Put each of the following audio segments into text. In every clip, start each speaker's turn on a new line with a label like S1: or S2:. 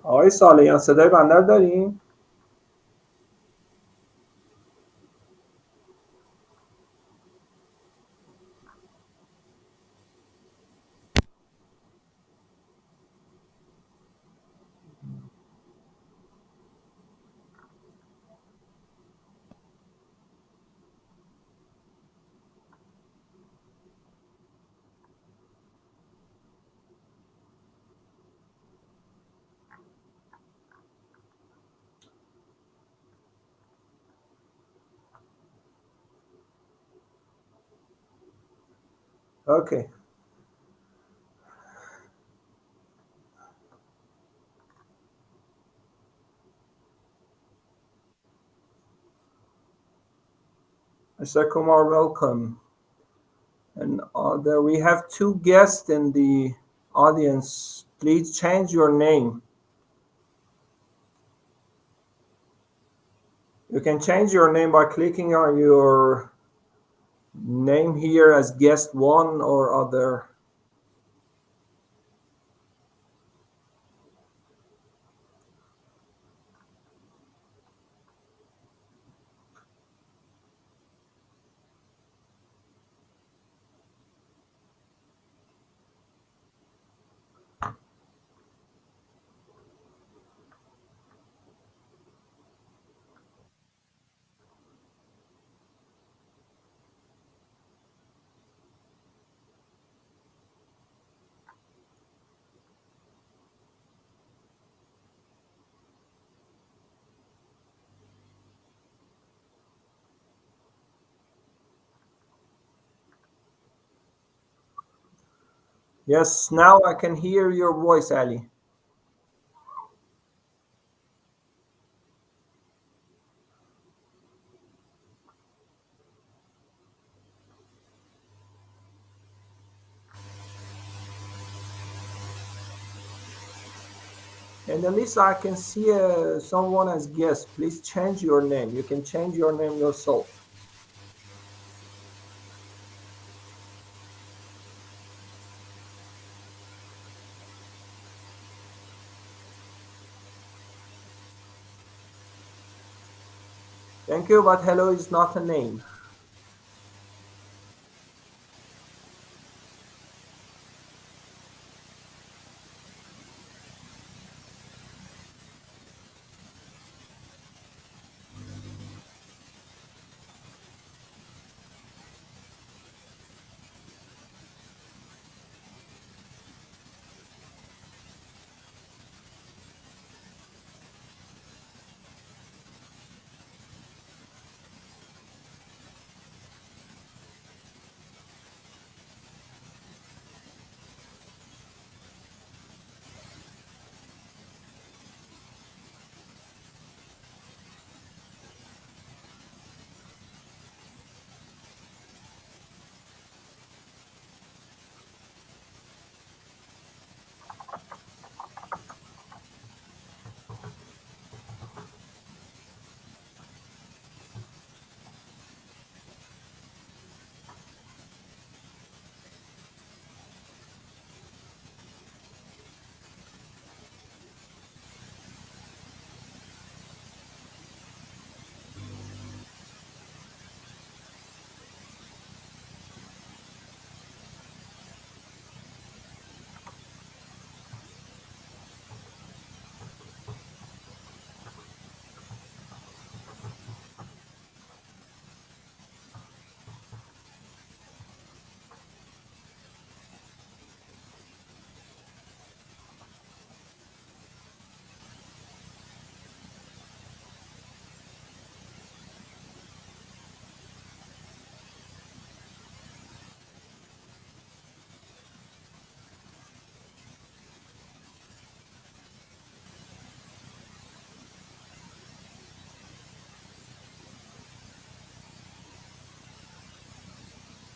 S1: آقای صالحیان صدای بنده رو داریم؟ Okay. Mr. Kumar, welcome. And there we have two guests in the audience. Please change your name. You can change your name by clicking on your name here as guest one or other. Yes, now I can hear your voice, Ali. In the list, I can see someone as guest. Please change your name. You can change your name yourself. Thank you, but hello is not a name.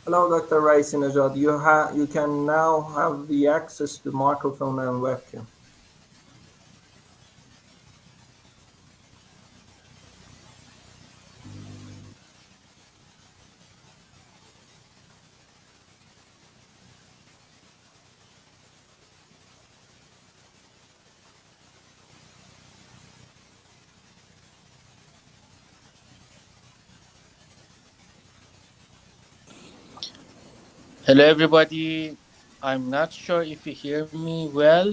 S1: Hello, Dr. Ra'isi Nژاد. You can now have the access to microphone and webcam.
S2: Hello, everybody. I'm not sure if you hear me well.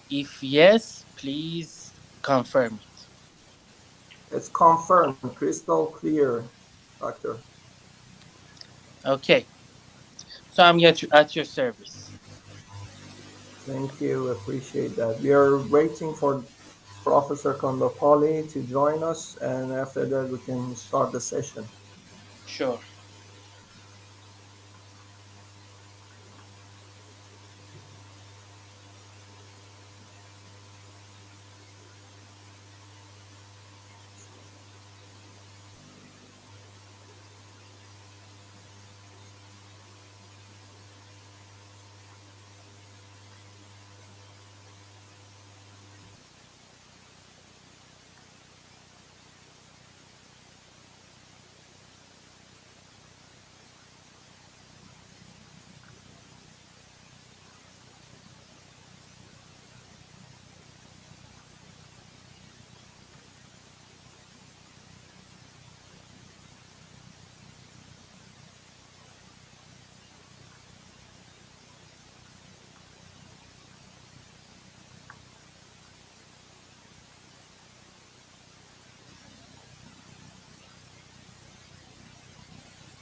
S2: If yes, please confirm it.
S1: It's confirmed, crystal clear, Doctor.
S2: Okay, so I'm at your service.
S1: Thank you, appreciate that. We are waiting for Professor Kondopali to join us, and after that we can start the session.
S2: Sure.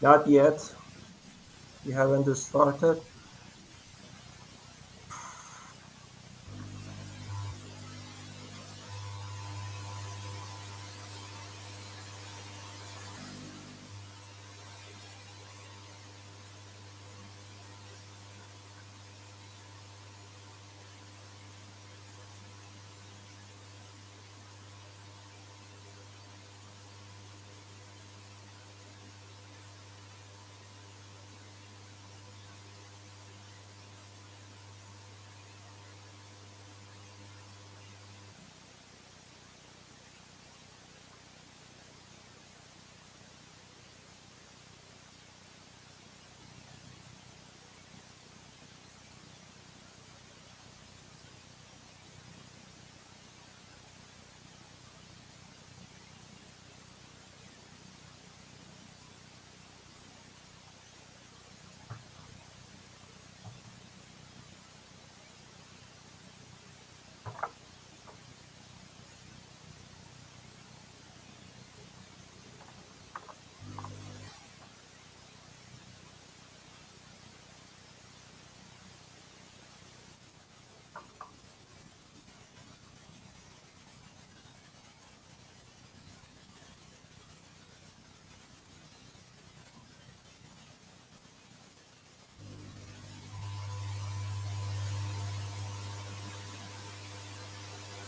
S1: Not yet. We haven't started.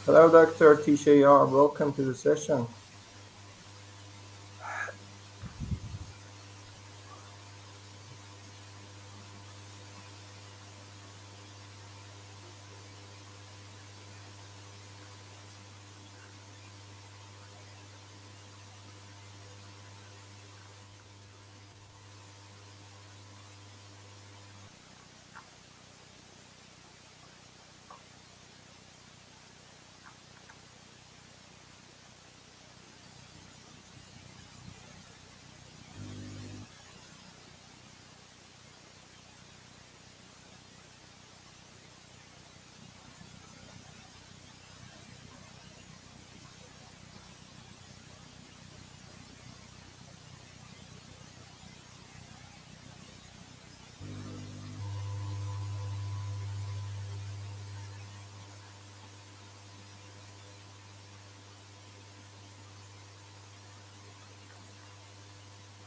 S1: Hello, Dr. Tishayar. Welcome to the session.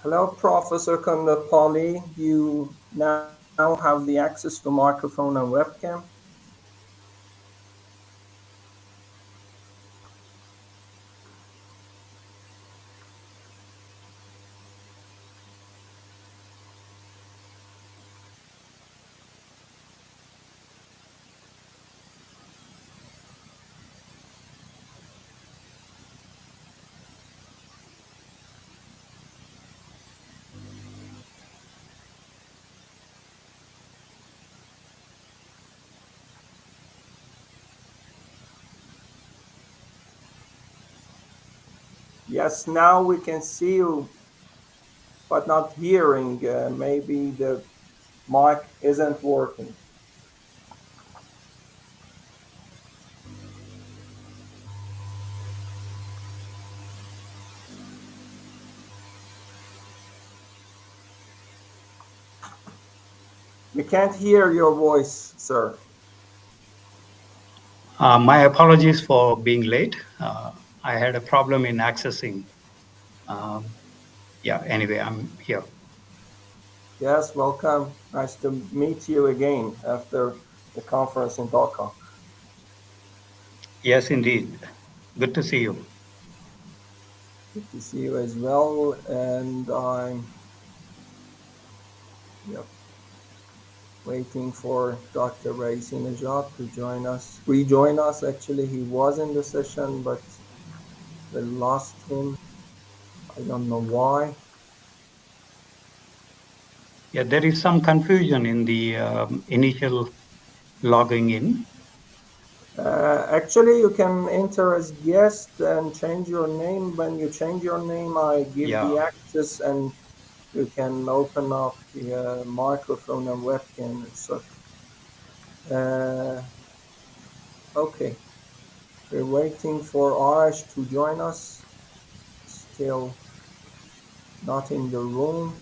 S1: Hello, Professor Kondopali. You now have the access to microphone and webcam. Yes, now we can see you, but not hearing. Maybe the mic isn't working. We can't hear your voice, sir.
S3: My apologies for being late. I had a problem in accessing. Yeah, anyway, I'm here.
S1: Yes, welcome. Nice to meet you again after the conference in Dhaka.
S3: Yes, indeed. Good to see you.
S1: Good to see you as well. And I'm waiting for Dr. Ra'isi Nژاد to rejoin us. Actually, he was in the session, but we lost him. I don't know why.
S3: Yeah, there is some confusion in the initial logging in.
S1: Actually, you can enter as guest and change your name. When you change your name, I give the access and you can open up the microphone and webcam and such. Okay, we're waiting for Arash to join us. Still not in the room.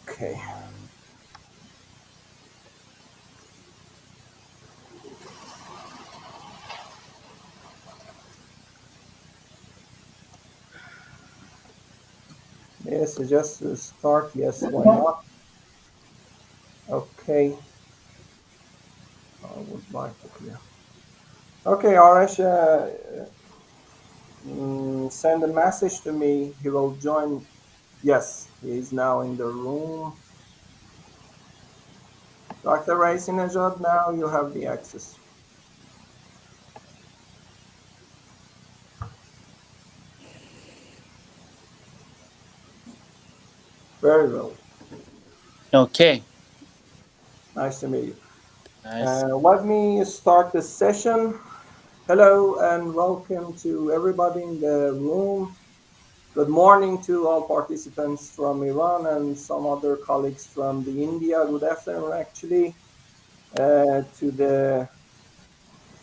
S1: Okay. Yes, just start. Yes, why not? Okay. I would like to clear. Okay, Arash, send a message to me. He will join. Yes, he is now in the room. Dr. Ra'isi Nژاد, now you have the access. Very well.
S2: Okay.
S1: Nice to meet you.
S2: Nice.
S1: Let me start the session. Hello and welcome to everybody in the room. Good morning to all participants from Iran and some other colleagues from the India. Good afternoon, actually, to the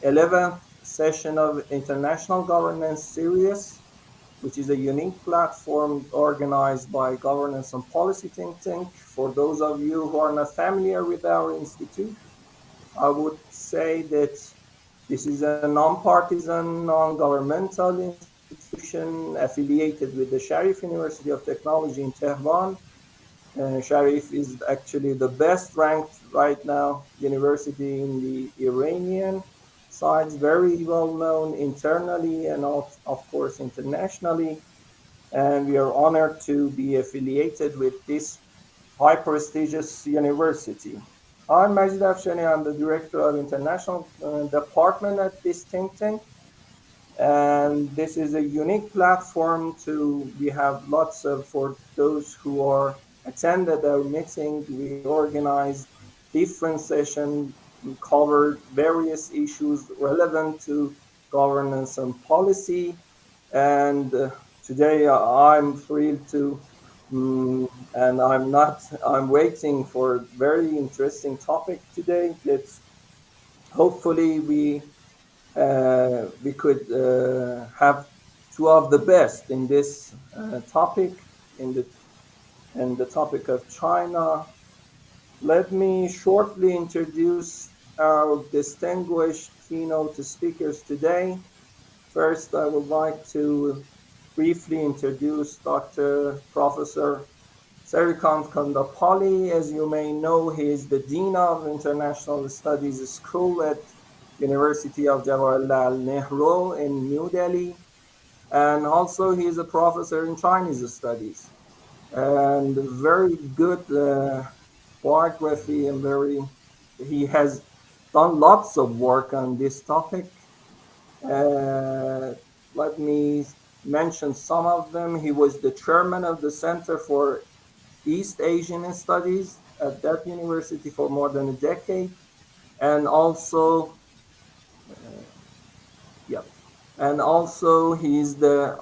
S1: 11th session of International Governance Series, which is a unique platform organized by Governance and Policy Think Tank. For those of you who are not familiar with our institute, I would say that this is a non-partisan, non-governmental institution affiliated with the Sharif University of Technology in Tehran. Sharif is actually the best ranked right now university in the Iranian side, very well known internally and of course internationally. And we are honored to be affiliated with this high prestigious university. I'm Majid Afshani. I'm the director of international department at this think tank. And this is a unique platform we have lots of, for those who are attended our meeting, we organized different sessions, we covered various issues relevant to governance and policy. And today I'm thrilled to And I'm waiting for a very interesting topic today. Let's hopefully we could have two of the best in this topic, in the topic of China. Let me shortly introduce our distinguished keynote speakers today. First, I would like to briefly introduce Dr. Professor Sarikanth Kondapali. As you may know, he is the Dean of International Studies School at University of Javaharla'l Nehru in New Delhi. And also he is a professor in Chinese studies. And very good biography and he has done lots of work on this topic. Let me mention some of them. He was the chairman of the Center for East Asian Studies at that university for more than a decade, and also, he's the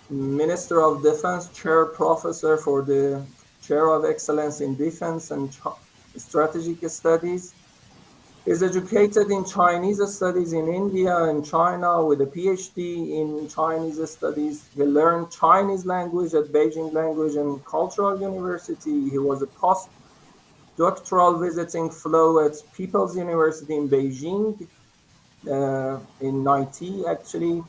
S1: Minister of Defense Chair Professor for the Chair of Excellence in Defense and Strategic Studies. He's educated in Chinese studies in India and China with a PhD in Chinese studies. He learned Chinese language at Beijing Language and Cultural University. He was a postdoctoral visiting fellow at People's University in Beijing in 90 actually.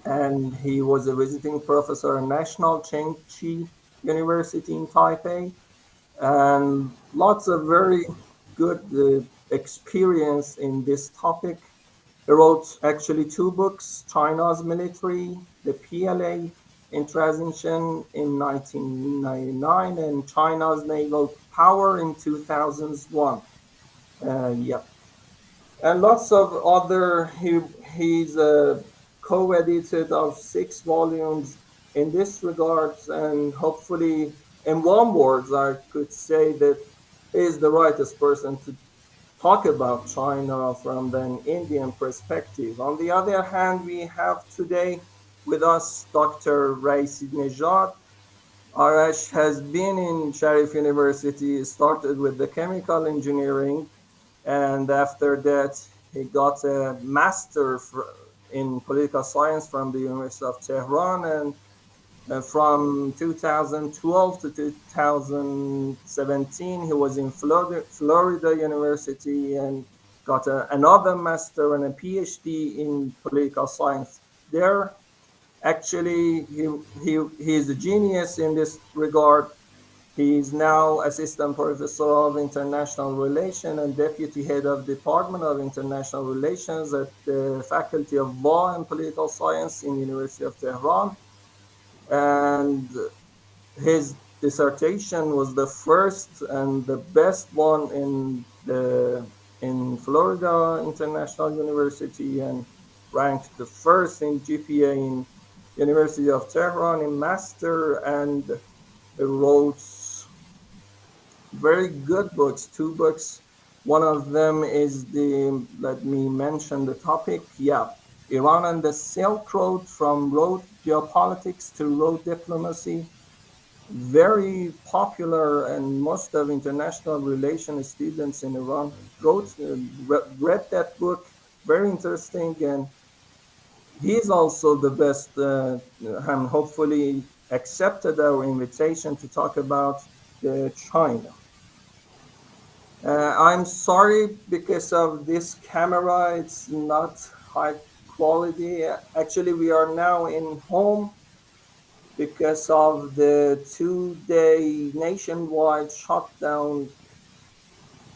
S1: And he was a visiting professor at National Chengchi University in Taipei. And lots of very good experience in this topic. He wrote actually two books, China's Military, the PLA in Transition in 1999, and China's Naval Power in 2001. And lots of other, he's co-edited of 6 volumes in this regard, and hopefully in one word I could say that he is the rightest person to talk about China from an Indian perspective. On the other hand, we have today with us Dr. Ra'isi Nژاد. Arash has been in Sharif University, started with the chemical engineering, and after that he got a master in political science from the University of Tehran, and from 2012 to 2017 he was in Florida University and got another master and a PhD in political science there. Actually, he is a genius in this regard. He is now Assistant Professor of International Relations and Deputy Head of Department of International Relations at the Faculty of Law and Political Science in University of Tehran. And his dissertation was the first and the best one in Florida International University, and ranked the first in GPA in University of Tehran in master, and wrote very good books, two books. One of them is let me mention the topic, Iran and the Silk Road, from road geopolitics to road diplomacy. Very popular, and most of international relations students in Iran read that book. Very interesting, and he's also the best, and hopefully accepted our invitation to talk about China. I'm sorry because of this camera, it's not high quality. Actually, we are now in home because of the 2-day nationwide shutdown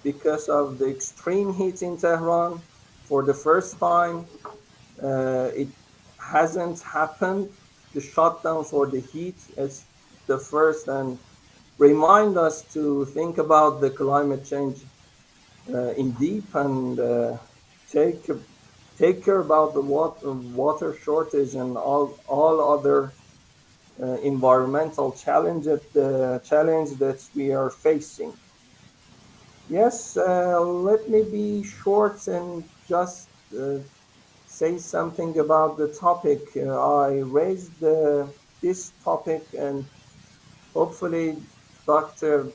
S1: because of the extreme heat in Tehran. For the first time, it hasn't happened. The shutdown for the heat is the first, and remind us to think about the climate change in deep, and take care about the water shortage and all other environmental challenge that we are facing. Yes, let me be short and just say something about the topic. I raised this topic and hopefully Dr.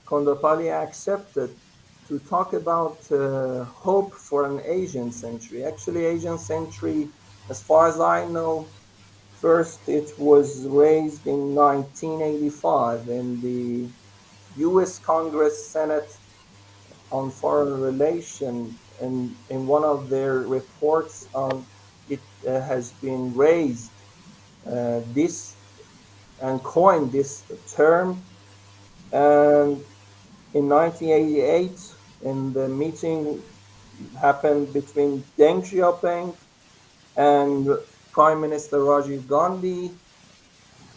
S1: Kondopali accepted to talk about hope for an Asian century. Actually, Asian century, as far as I know, first it was raised in 1985 in the U.S. Congress Senate on Foreign Relations, and in one of their reports on it has been raised this and coined this term. And in 1988, in the meeting happened between Deng Xiaoping and Prime Minister Rajiv Gandhi,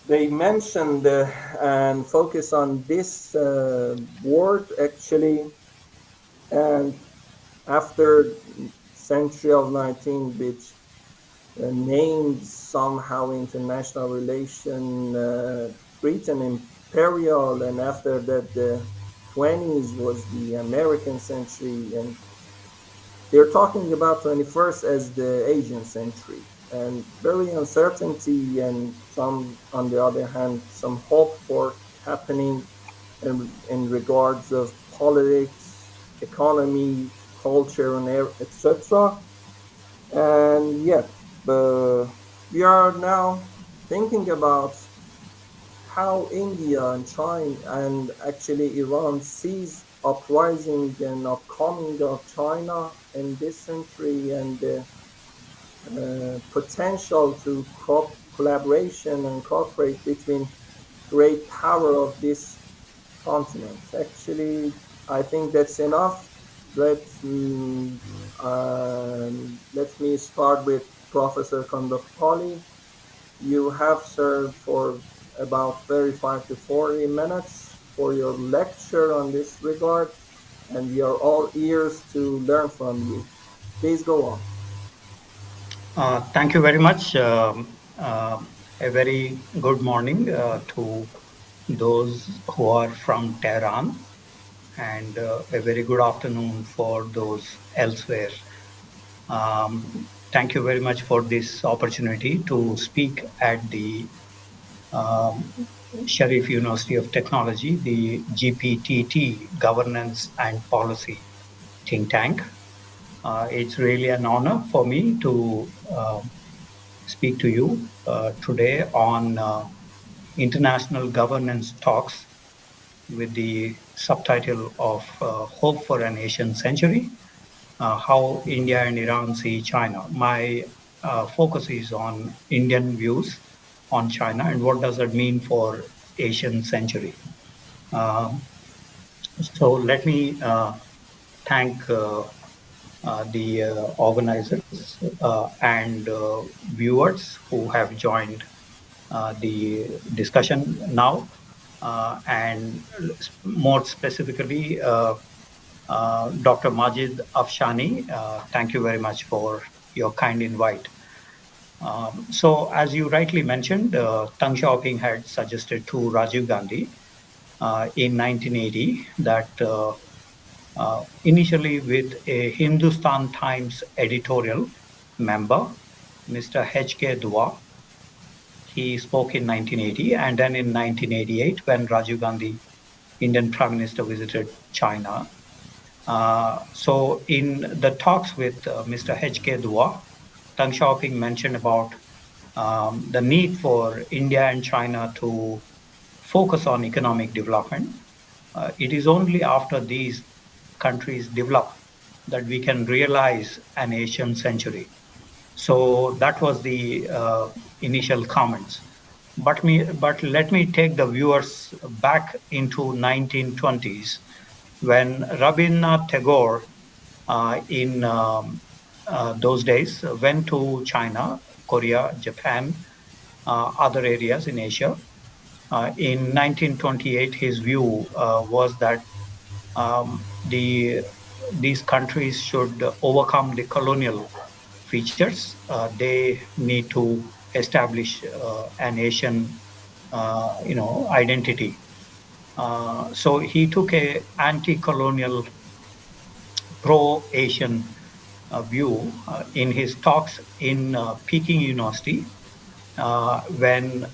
S1: they mentioned and focused on this word actually. And after century of 19, which named somehow international relation Britain imperial, and after that the 20s was the American century, and they're talking about 21st as the Asian century, and very uncertainty, and some, on the other hand, some hope for happening in regards of politics, economy, culture, and etc. And yeah, we are now thinking about how India and China and actually Iran sees uprising and upcoming of China in this century, and the potential to collaboration and cooperate between great power of this continent. Actually, I think that's enough. Let me start with Professor Kondopali. You have served for about 35 to 40 minutes for your lecture on this regard, and we are all ears to learn from you. Please go on.
S3: Thank you very much. A very good morning to those who are from Tehran, and a very good afternoon for those elsewhere. Thank you very much for this opportunity to speak at the Sharif University of Technology, the GPTT Governance and Policy think tank. It's really an honor for me to speak to you today on international governance talks with the subtitle of Hope for an Asian Century, how India and Iran see China. My focus is on Indian views on China and what does that mean for Asian century. So let me thank the organizers and viewers who have joined the discussion now, and more specifically, Dr. Majid Afshani, thank you very much for your kind invite. So as you rightly mentioned, Deng Xiaoping had suggested to Rajiv Gandhi in 1980 that initially with a Hindustan Times editorial member, Mr. H.K. Dua, he spoke in 1980, and then in 1988, when Rajiv Gandhi, Indian Prime Minister, visited China. So in the talks with Mr. H.K. Dua, Deng Xiaoping mentioned about the need for India and China to focus on economic development. It is only after these countries develop that we can realize an Asian century. So that was the initial comments. But let me take the viewers back into 1920s when Rabindranath Tagore in those days went to China, Korea, Japan, other areas in Asia. In 1928, his view was that these countries should overcome the colonial features. They need to establish an Asian, identity. So he took a anti-colonial, pro-Asian view in his talks in Peking University when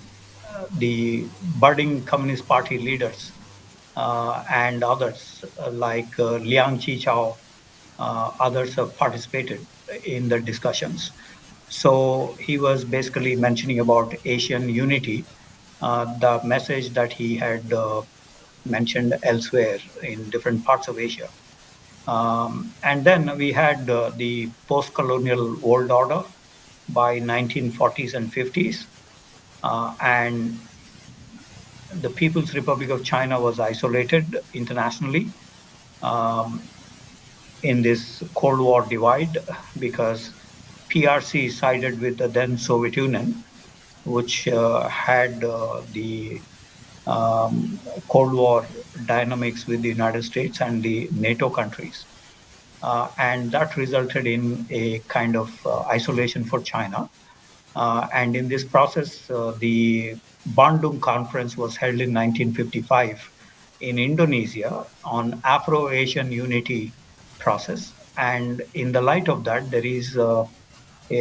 S3: the budding Communist Party leaders and others like Liang Qichao, others have participated in the discussions. So he was basically mentioning about Asian unity, the message that he had mentioned elsewhere in different parts of Asia. And then we had the post-colonial world order by 1940s and 50s. And the People's Republic of China was isolated internationally in this Cold War divide because PRC sided with the then Soviet Union, which had the Cold War dynamics with the United States and the NATO countries. And that resulted in a kind of isolation for China. And in this process, the Bandung Conference was held in 1955 in Indonesia on Afro-Asian unity process. And in the light of that, there is a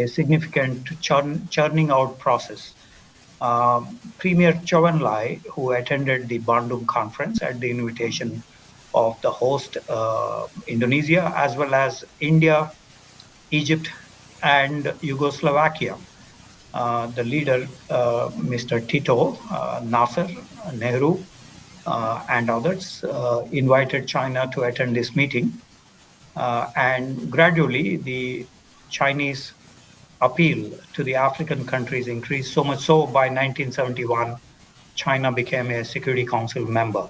S3: significant churning out process. Premier Chou En-lai, who attended the Bandung Conference at the invitation of the host Indonesia, as well as India, Egypt, and Yugoslavia. The leader, Mr. Tito, Nasser, Nehru, and others invited China to attend this meeting. And gradually, the Chinese appeal to the African countries increased so much so by 1971, China became a Security Council member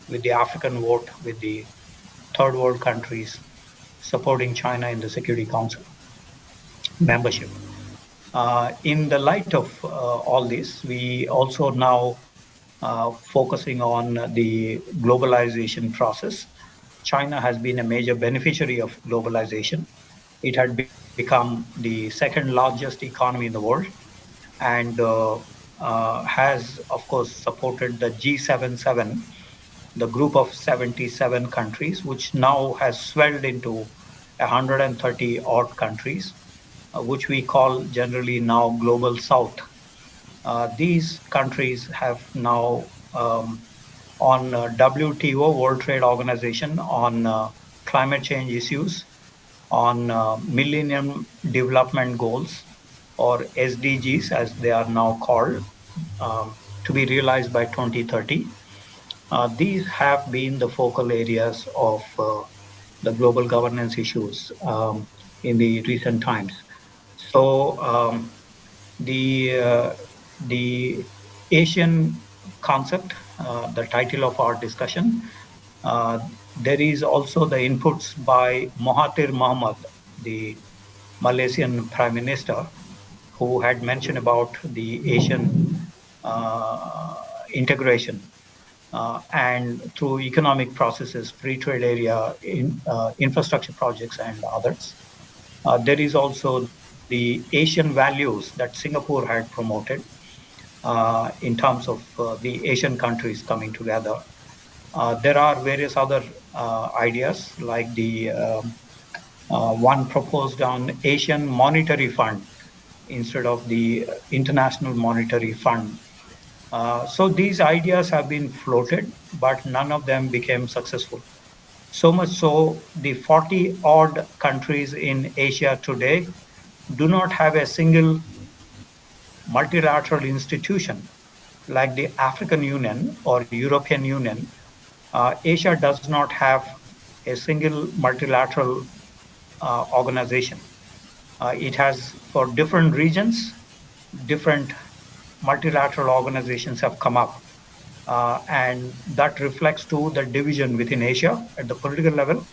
S3: with the African vote, with the third world countries supporting China in the Security Council membership. In the light of all this, we also now focusing on the globalization process. China has been a major beneficiary of globalization. It had become the second largest economy in the world and has, of course, supported the G77, the group of 77 countries, which now has swelled into 130 odd countries, which we call generally now Global South. These countries have now on WTO, World Trade Organization, on climate change issues, on Millennium Development Goals, or SDGs as they are now called, to be realized by 2030. These have been the focal areas of the global governance issues in the recent times. So the Asian concept, the title of our discussion, there is also the inputs by Mahathir Mohamad, the Malaysian Prime Minister, who had mentioned about the Asian integration and through economic processes, free trade area, infrastructure projects, and others. There is also the Asian values that Singapore had promoted in terms of the Asian countries coming together. There are various other ideas like the one proposed on Asian Monetary Fund instead of the International Monetary Fund. So these ideas have been floated, but none of them became successful. So much so, the 40 odd countries in Asia today do not have a single multilateral institution like the African Union or European Union. Asia does not have a single multilateral organization. It has, for different regions, different multilateral organizations have come up. And that reflects to the division within Asia at the political level,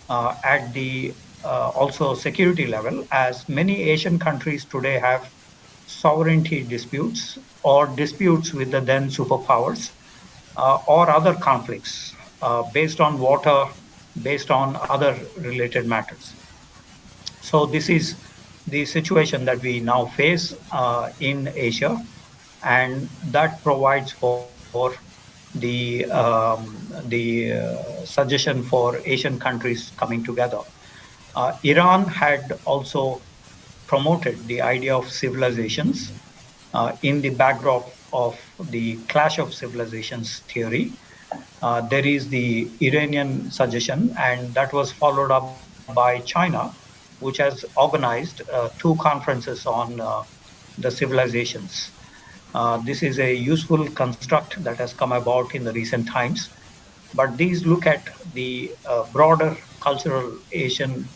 S3: at the also security level, as many Asian countries today have sovereignty disputes or disputes with the then superpowers or other conflicts based on water, based on other related matters. So this is the situation that we now face in Asia, and that provides for the suggestion for Asian countries coming together. Iran had also promoted the idea of civilizations in the backdrop of the clash of civilizations theory. There is the Iranian suggestion, and that was followed up by China, which has organized two conferences on the civilizations. This is a useful construct that has come about in the recent times, but these look at the broader cultural Asian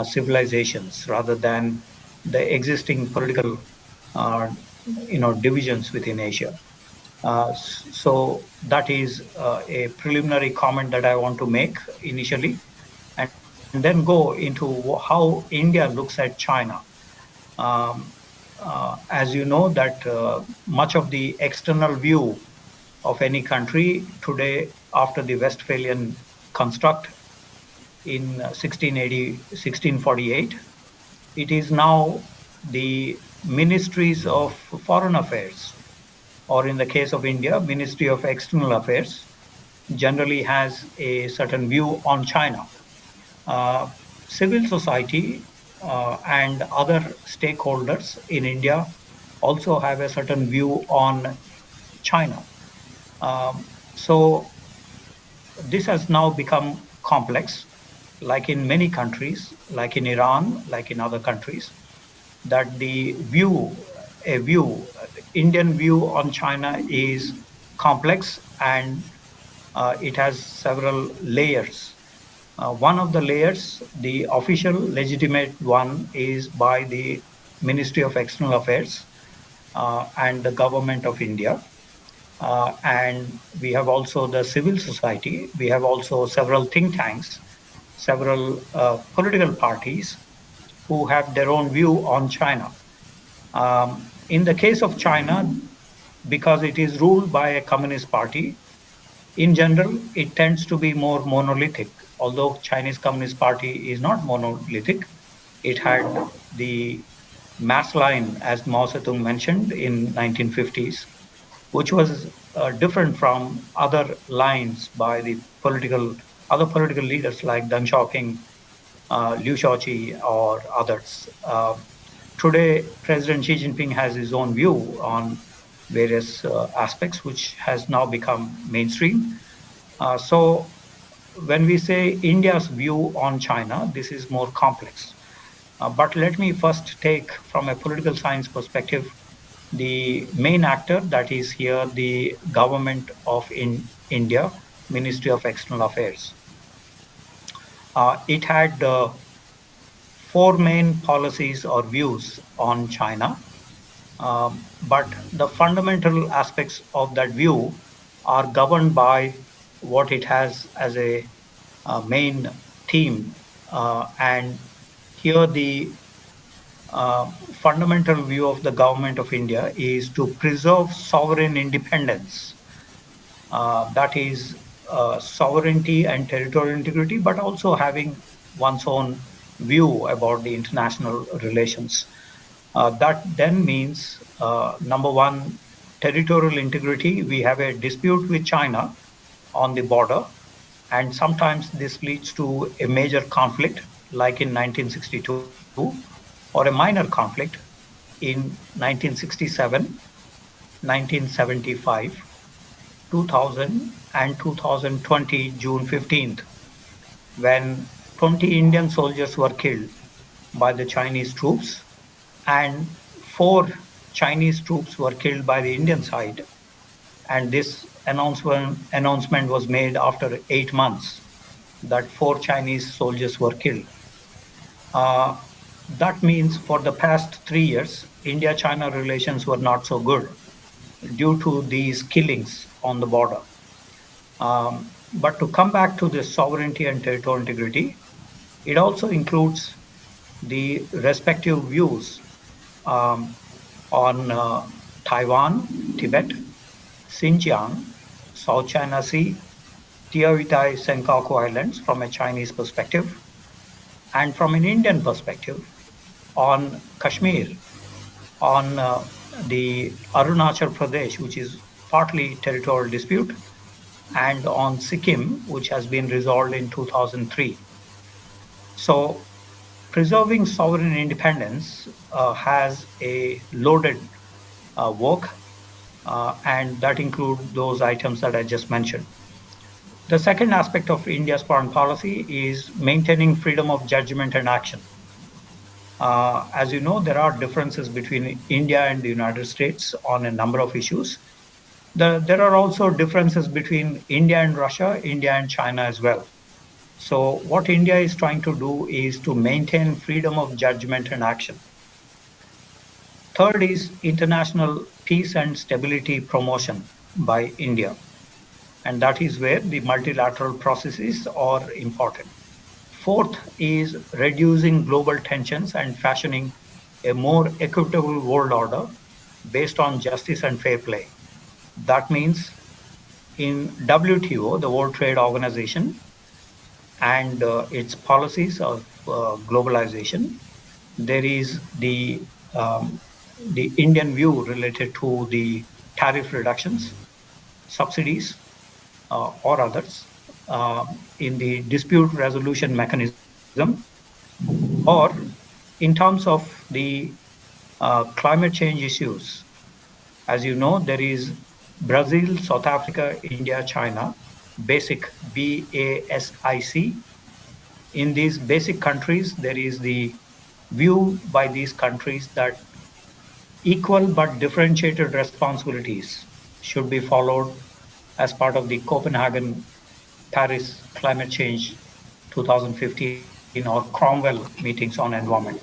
S3: civilizations rather than the existing political divisions within Asia. So that is a preliminary comment that I want to make initially, and then go into how India looks at China. As you know that much of the external view of any country today after the Westphalian construct in 1680, 1648, it is now the ministries of foreign affairs, or in the case of India, Ministry of External Affairs, generally has a certain view on China. Civil society and other stakeholders in India also have a certain view on China. So this has now become complex, like in many countries, like in Iran, like in other countries, that the Indian view on China is complex, and it has several layers. One of the layers, the official legitimate one, is by the Ministry of External Affairs and the government of India. And we have also the civil society. We have also several think tanks, several political parties who have their own view on China. In the case of China, because it is ruled by a communist party, in general, it tends to be more monolithic. Although Chinese Communist Party is not monolithic, it had the mass line, as Mao Zedong mentioned, in 1950s, which was different from other lines by the other political leaders like Deng Xiaoping, Liu Shaoqi, or others. Today, President Xi Jinping has his own view on various aspects, which has now become mainstream. So when we say India's view on China, this is more complex. But let me first take, from a political science perspective, the main actor, that is here the government of India, Ministry of External Affairs. It had four main policies or views on China, but the fundamental aspects of that view are governed by what it has as a main theme. And here the fundamental view of the government of India is to preserve sovereign independence. That is sovereignty and territorial integrity, but also having one's own view about the international relations. That then means, number one, territorial integrity. We have a dispute with China on the border, and sometimes this leads to a major conflict, like in 1962, or a minor conflict in 1967, 1975, 2000, and 2020, June 15th, when 20 Indian soldiers were killed by the Chinese troops, and 4 Chinese troops were killed by the Indian side. And this announcement was made after 8 months that 4 Chinese soldiers were killed. That means for the past 3 years, India-China relations were not so good due to these killings on the border. But to come back to the sovereignty and territorial integrity, it also includes the respective views on Taiwan, Tibet, Xinjiang, South China Sea, Tiavitai Senkaku Islands from a Chinese perspective, and from an Indian perspective on Kashmir, on the Arunachal Pradesh, which is partly territorial dispute, and on Sikkim, which has been resolved in 2003. So preserving sovereign independence has a loaded work, and that includes those items that I just mentioned. The second aspect of India's foreign policy is maintaining freedom of judgment and action. As you know, there are differences between India and the United States on a number of issues. There are also differences between India and Russia, India and China as well. So what India is trying to do is to maintain freedom of judgment and action. Third is international peace and stability promotion by India. And that is where the multilateral processes are important. Fourth is reducing global tensions and fashioning a more equitable world order based on justice and fair play. That means in WTO, the World Trade Organization, and its policies of globalization, there is the Indian view related to the tariff reductions, subsidies, or others in the dispute resolution mechanism, or in terms of the climate change issues. As you know, there is Brazil, South Africa, India, China, BASIC, BASIC. In these basic countries, there is the view by these countries that equal but differentiated responsibilities should be followed as part of the Copenhagen Paris Climate Change 2015 or Cromwell meetings on environment.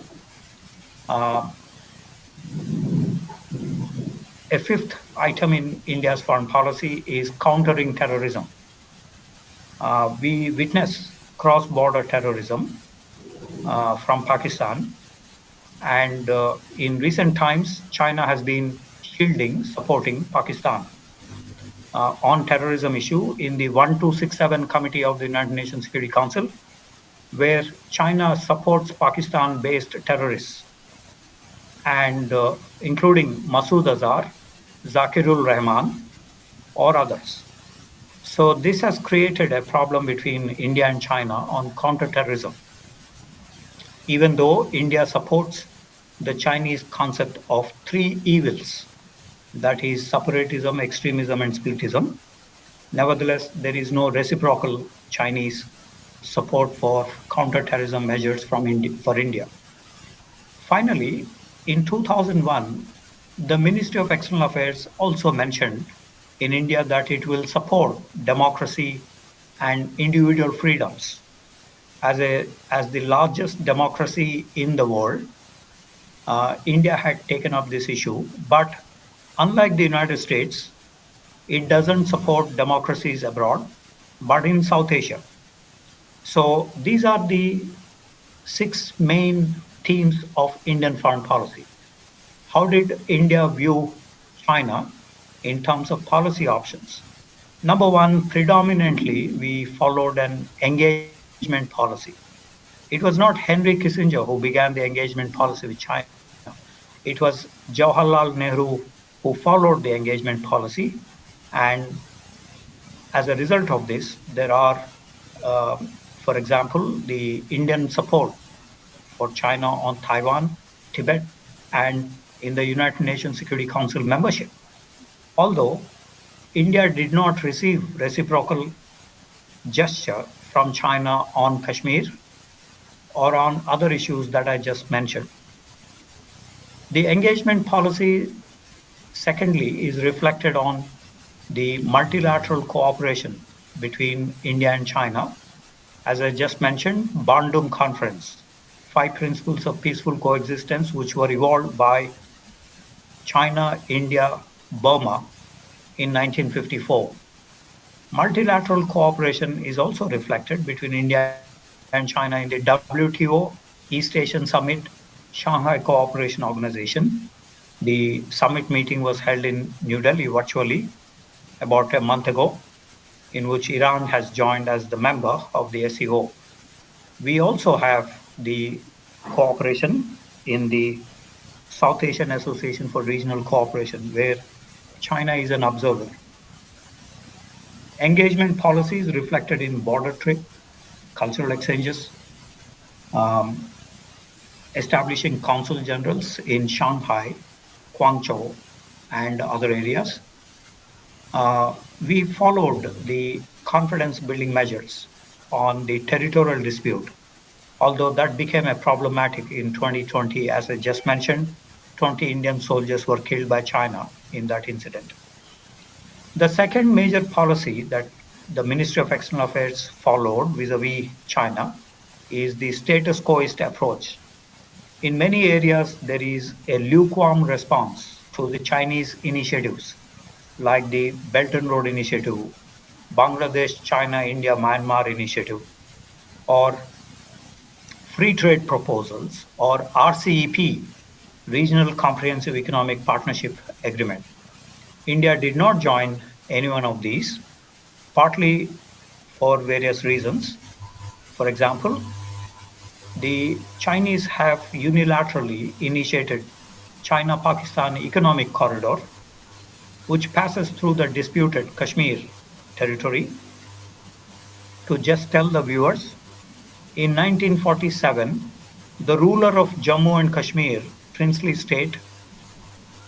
S3: A fifth item in India's foreign policy is countering terrorism. We witness cross-border terrorism from Pakistan, and in recent times, China has been supporting Pakistan on terrorism issue in the 1267 Committee of the United Nations Security Council, where China supports Pakistan-based terrorists, and including Masood Azhar, Zakirul Rahman, or others. So this has created a problem between India and China on counterterrorism. Even though India supports the Chinese concept of three evils, that is separatism, extremism, and spiritism, nevertheless, there is no reciprocal Chinese support for counterterrorism measures for India. Finally, in 2001, the Ministry of External Affairs also mentioned in India that it will support democracy and individual freedoms. As the largest democracy in the world, India had taken up this issue, but unlike the United States, it doesn't support democracies abroad, but in South Asia. So these are the 6 main themes of Indian foreign policy. How did India view China in terms of policy options? Number one, predominantly, we followed an engagement policy. It was not Henry Kissinger who began the engagement policy with China. It was Jawaharlal Nehru who followed the engagement policy. And as a result of this, there are, for example, the Indian support for China on Taiwan, Tibet, and in the United Nations Security Council membership. Although India did not receive reciprocal gesture from China on Kashmir or on other issues that I just mentioned. The engagement policy, secondly, is reflected on the multilateral cooperation between India and China. As I just mentioned, Bandung Conference, 5 Principles of Peaceful Coexistence, which were evolved by China, India, Burma in 1954. Multilateral cooperation is also reflected between India and China in the WTO, East Asian Summit, Shanghai Cooperation Organization. The summit meeting was held in New Delhi virtually about a month ago, in which Iran has joined as the member of the SCO. We also have the cooperation in the South Asian Association for Regional Cooperation, where China is an observer. Engagement policies reflected in border trade, cultural exchanges, establishing consul generals in Shanghai, Guangzhou, and other areas, we followed the confidence building measures on the territorial dispute, although that became a problematic in 2020. As I just mentioned, 20 Indian soldiers were killed by China in that incident. The second major policy that the Ministry of External Affairs followed vis-a-vis China is the status quoist approach. In many areas, there is a lukewarm response to the Chinese initiatives, like the Belt and Road Initiative, Bangladesh, China, India, Myanmar Initiative, or free trade proposals, or RCEP, Regional Comprehensive Economic Partnership Agreement. India did not join any one of these, partly for various reasons. For example, the Chinese have unilaterally initiated China-Pakistan Economic Corridor, which passes through the disputed Kashmir territory. To just tell the viewers, in 1947, the ruler of Jammu and Kashmir, princely state,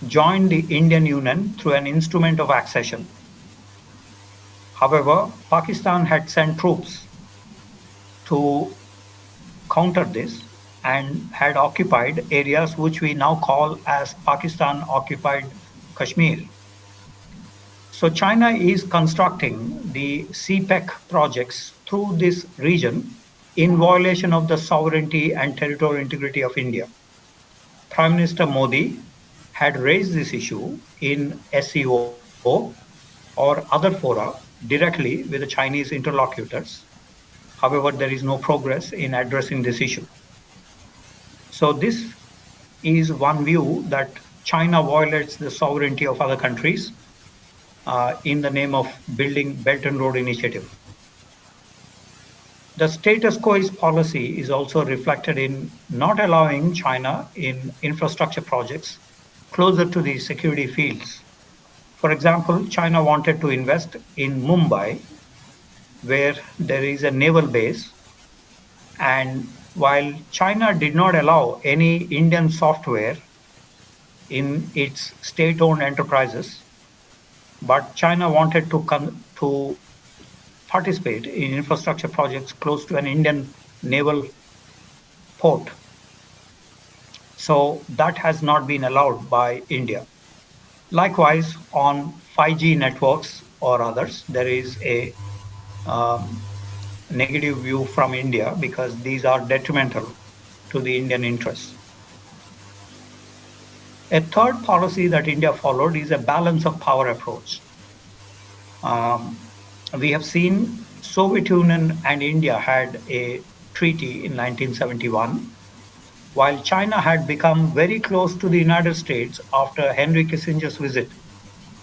S3: joined the Indian Union through an instrument of accession. However, Pakistan had sent troops to counter this and had occupied areas which we now call as Pakistan occupied Kashmir. So China is constructing the CPEC projects through this region in violation of the sovereignty and territorial integrity of India. Prime Minister Modi had raised this issue in SCO or other fora directly with the Chinese interlocutors. However, there is no progress in addressing this issue. So this is one view that China violates the sovereignty of other countries in the name of building Belt and Road Initiative. The status quo policy is also reflected in not allowing China in infrastructure projects closer to the security fields. For example, China wanted to invest in Mumbai, where there is a naval base, and while China did not allow any Indian software in its state-owned enterprises, but China wanted to participate in infrastructure projects close to an Indian naval port. So that has not been allowed by India. Likewise, on 5G networks or others, there is a negative view from India because these are detrimental to the Indian interests. A third policy that India followed is a balance of power approach. We have seen Soviet Union and India had a treaty in 1971, while China had become very close to the United States after Henry Kissinger's visit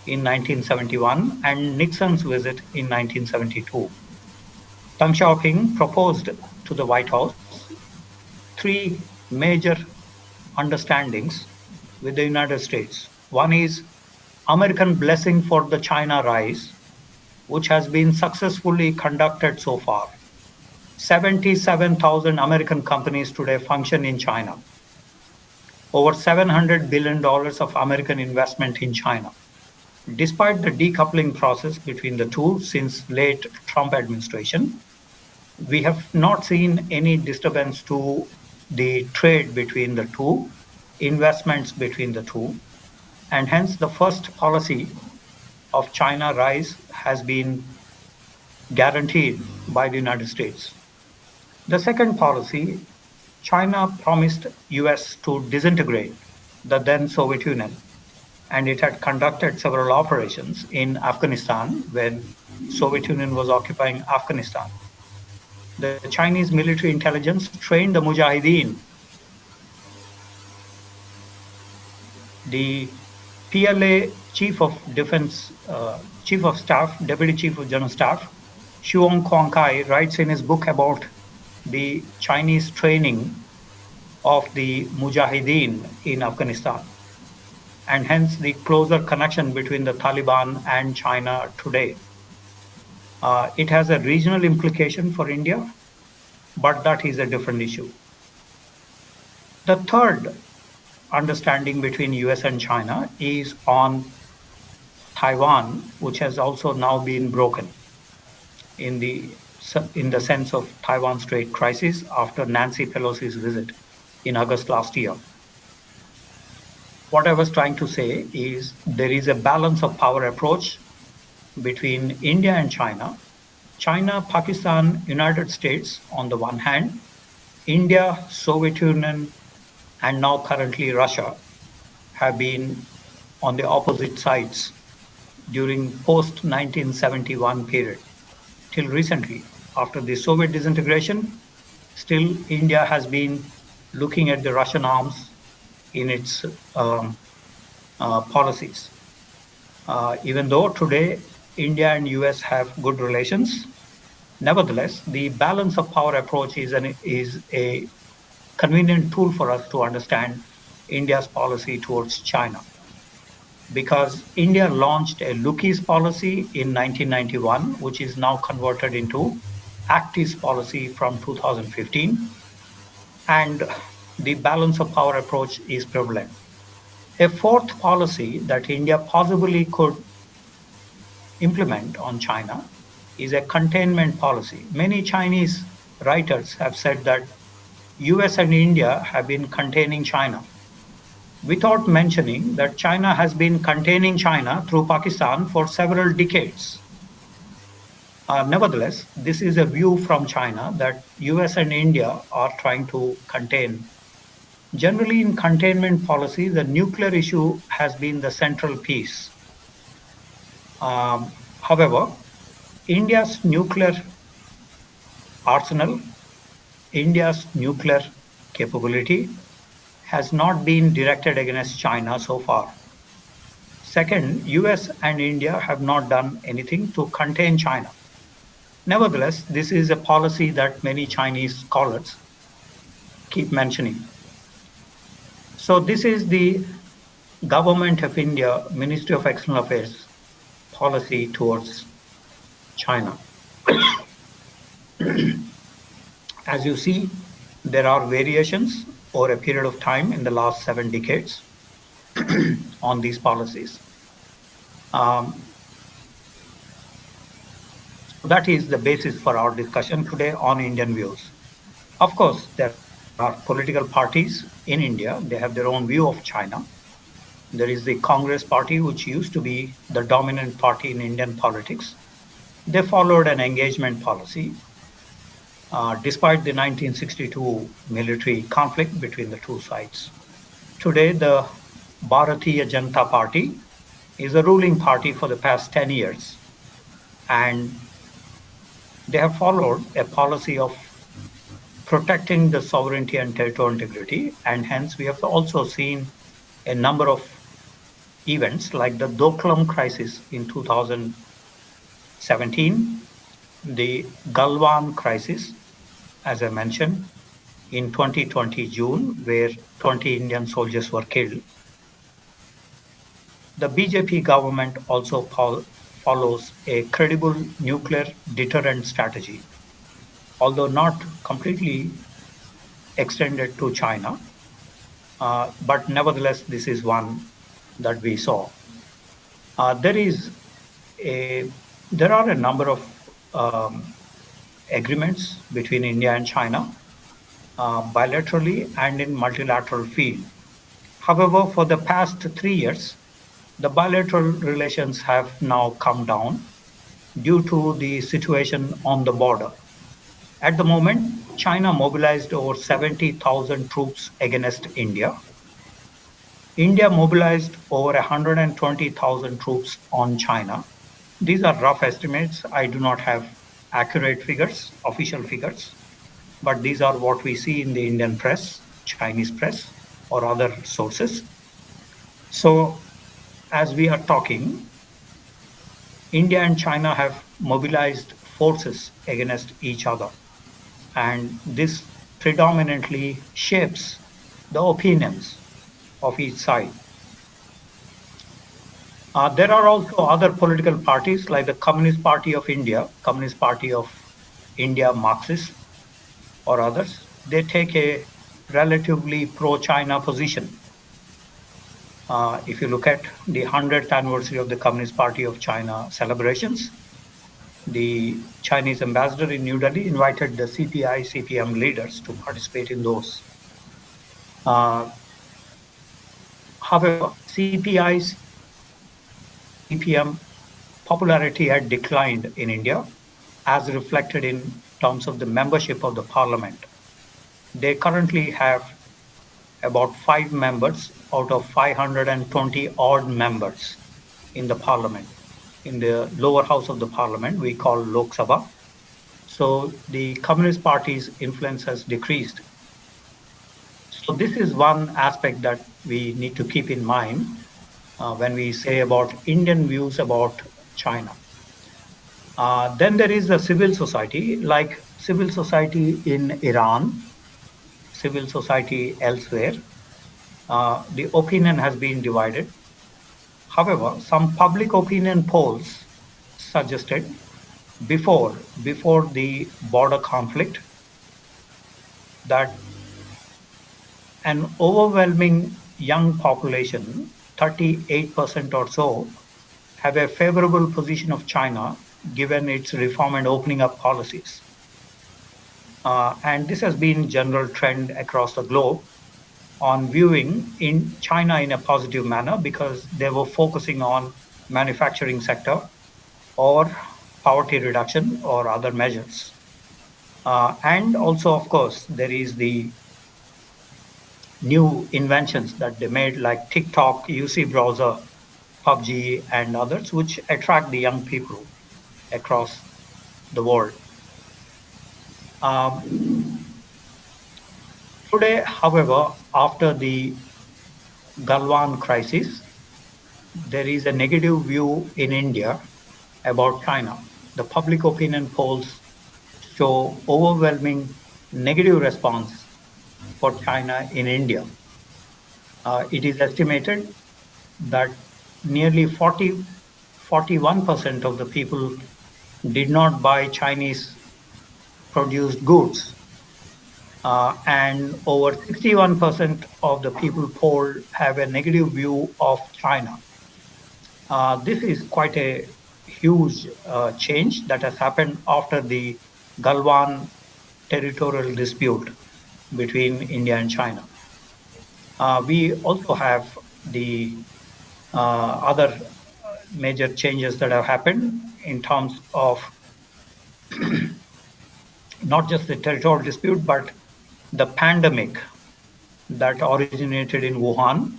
S3: in 1971 and Nixon's visit in 1972. Deng Xiaoping proposed to the White House three major understandings with the United States. One is American blessing for the China rise, which has been successfully conducted so far. 77,000 American companies today function in China. Over $700 billion of American investment in China. Despite the decoupling process between the two since late Trump administration, we have not seen any disturbance to the trade between the two, investments between the two, and hence the first policy of China rise has been guaranteed by the United States. The second policy, China promised US to disintegrate the then Soviet Union, and it had conducted several operations in Afghanistan when Soviet Union was occupying Afghanistan. The Chinese military intelligence trained the Mujahideen. The PLA Chief of Defense, Chief of Staff, Deputy Chief of General Staff, Xuan Kuangkai writes in his book about the Chinese training of the Mujahideen in Afghanistan, and hence the closer connection between the Taliban and China today. It has a regional implication for India, but that is a different issue. The third understanding between US and China is on Taiwan, which has also now been broken in the sense of Taiwan Strait crisis after Nancy Pelosi's visit in August last year. What I was trying to say is there is a balance of power approach between India and China. China, Pakistan, United States on the one hand, India, Soviet Union, and now currently Russia have been on the opposite sides during post-1971 period. Till recently, after the Soviet disintegration, still India has been looking at the Russian arms in its policies. Even though today India and US have good relations, nevertheless, the balance of power approach is a convenient tool for us to understand India's policy towards China. Because India launched a Look East policy in 1991, which is now converted into Act East policy from 2015, and the balance of power approach is prevalent. A fourth policy that India possibly could implement on China is a containment policy. Many Chinese writers have said that US and India have been containing China, without mentioning that China has been containing China through Pakistan for several decades. Nevertheless, this is a view from China that US and India are trying to contain. Generally, in containment policy, the nuclear issue has been the central piece. However, India's nuclear arsenal, India's nuclear capability has not been directed against China so far. Second, US and India have not done anything to contain China. Nevertheless, this is a policy that many Chinese scholars keep mentioning. So this is the Government of India, Ministry of External Affairs policy towards China. As you see, there are variations over a period of time in the last 7 decades on these policies. That is the basis for our discussion today on Indian views. Of course, there are political parties in India. They have their own view of China. There is the Congress party, which used to be the dominant party in Indian politics. They followed an engagement policy despite the 1962 military conflict between the two sides. Today, the Bharatiya Janata Party is a ruling party for the past 10 years, and they have followed a policy of protecting the sovereignty and territorial integrity, and hence we have also seen a number of events like the Doklam crisis in 2017, the Galwan crisis, as I mentioned, in 2020 June, where 20 Indian soldiers were killed. The BJP government also follows a credible nuclear deterrent strategy, although not completely extended to China, but nevertheless, this is one that we saw. There are a number of agreements between India and China, bilaterally and in multilateral field. However, for the past 3 years, the bilateral relations have now come down due to the situation on the border. At the moment, China mobilized over 70,000 troops against India. India mobilized over 120,000 troops on China. These are rough estimates. I do not have accurate figures, official figures, but these are what we see in the Indian press, Chinese press, or other sources. So, as we are talking, India and China have mobilized forces against each other, and this predominantly shapes the opinions of each side. There are also other political parties like the Communist Party of India Marxist, or others. They take a relatively pro-China position. If you look at the 100th anniversary of the Communist Party of China celebrations, the Chinese ambassador in New Delhi invited the CPI, CPM leaders to participate in those. However, CPI's CPM popularity had declined in India, as reflected in terms of the membership of the parliament. They currently have about 5 members out of 520 odd members in the parliament. In the lower house of the parliament, we call Lok Sabha. So the Communist Party's influence has decreased. So this is one aspect that we need to keep in mind when we say about Indian views about China. Then there is the civil society, like civil society in Iran, civil society elsewhere. The opinion has been divided. However, some public opinion polls suggested before the border conflict that an overwhelming young population, 38% or so, have a favorable position of China given its reform and opening up policies. And this has been general trend across the globe on viewing in China in a positive manner because they were focusing on manufacturing sector or poverty reduction or other measures. And also, of course, there is the new inventions that they made like TikTok, UC browser, PUBG, and others, which attract the young people across the world. Today, however, after the Galwan crisis, there is a negative view in India about China. The public opinion polls show overwhelming negative response for China in India. It is estimated that nearly 41% of the people did not buy Chinese produced goods. And over 61% of the people polled have a negative view of China. This is quite a huge change that has happened after the Galwan territorial dispute between India and China. We also have the other major changes that have happened in terms of not just the territorial dispute, but the pandemic that originated in Wuhan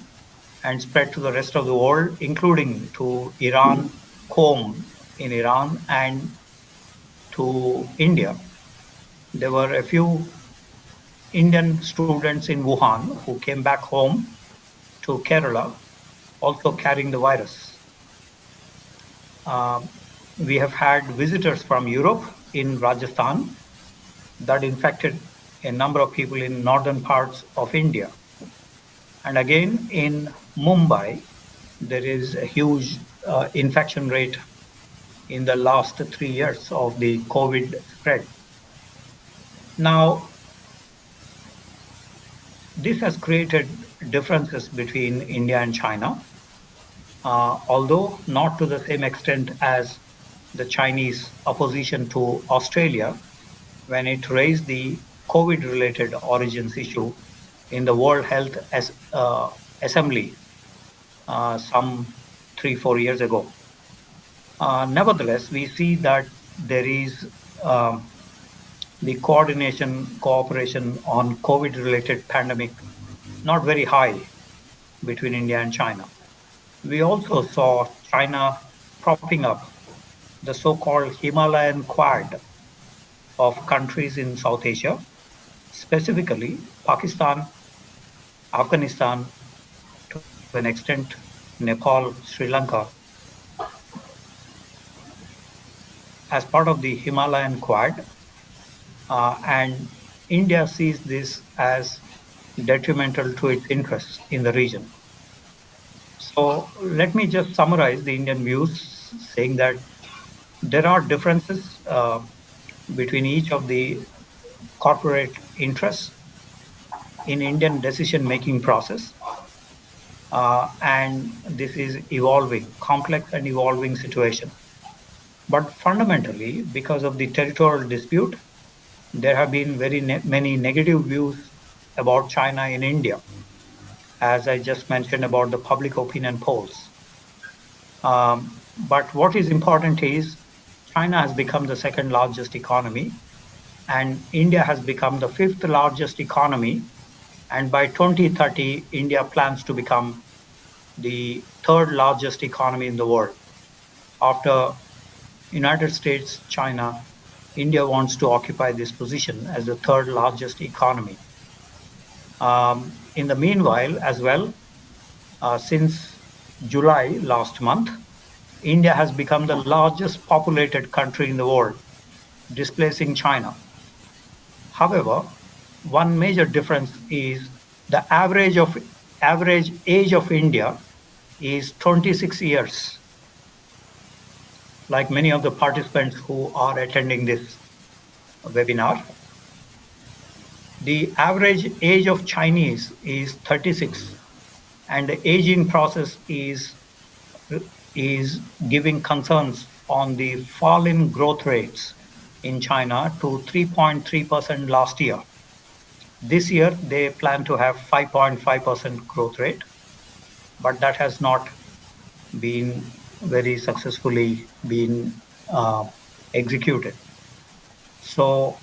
S3: and spread to the rest of the world, including to Iran, Qom in Iran, and to India. There were a few Indian students in Wuhan who came back home to Kerala, also carrying the virus. We have had visitors from Europe in Rajasthan that infected a number of people in northern parts of India. And again, in Mumbai, there is a huge infection rate in the last 3 years of the COVID spread. Now, this has created differences between India and China, although not to the same extent as the Chinese opposition to Australia when it raised the COVID-related origins issue in the World Health Assembly some 3-4 years ago. Nevertheless, we see that there is the coordination, cooperation on COVID-related pandemic not very high between India and China. We also saw China propping up the so-called Himalayan Quad of countries in South Asia, specifically Pakistan, Afghanistan, to an extent Nepal, Sri Lanka, as part of the Himalayan Quad, and India sees this as detrimental to its interests in the region. So let me just summarize the Indian views, saying that there are differences between each of the corporate interests in Indian decision-making process. and this is evolving, complex and evolving situation. But fundamentally, because of the territorial dispute, there have been many negative views about China in India, as I just mentioned about the public opinion polls. But what is important is China has become the second largest economy, and India has become the fifth largest economy. And by 2030, India plans to become the third largest economy in the world. After United States, China, India wants to occupy this position as the third largest economy. In the meanwhile, as well, since July last month, India has become the largest populated country in the world, displacing China. However, one major difference is the average age of India is 26 years. Like many of the participants who are attending this webinar, the average age of Chinese is 36, and the aging process is giving concerns on the fall in growth rates in China to 3.3% last year. This year, they plan to have 5.5% growth rate, but that has not been very successfully been executed. So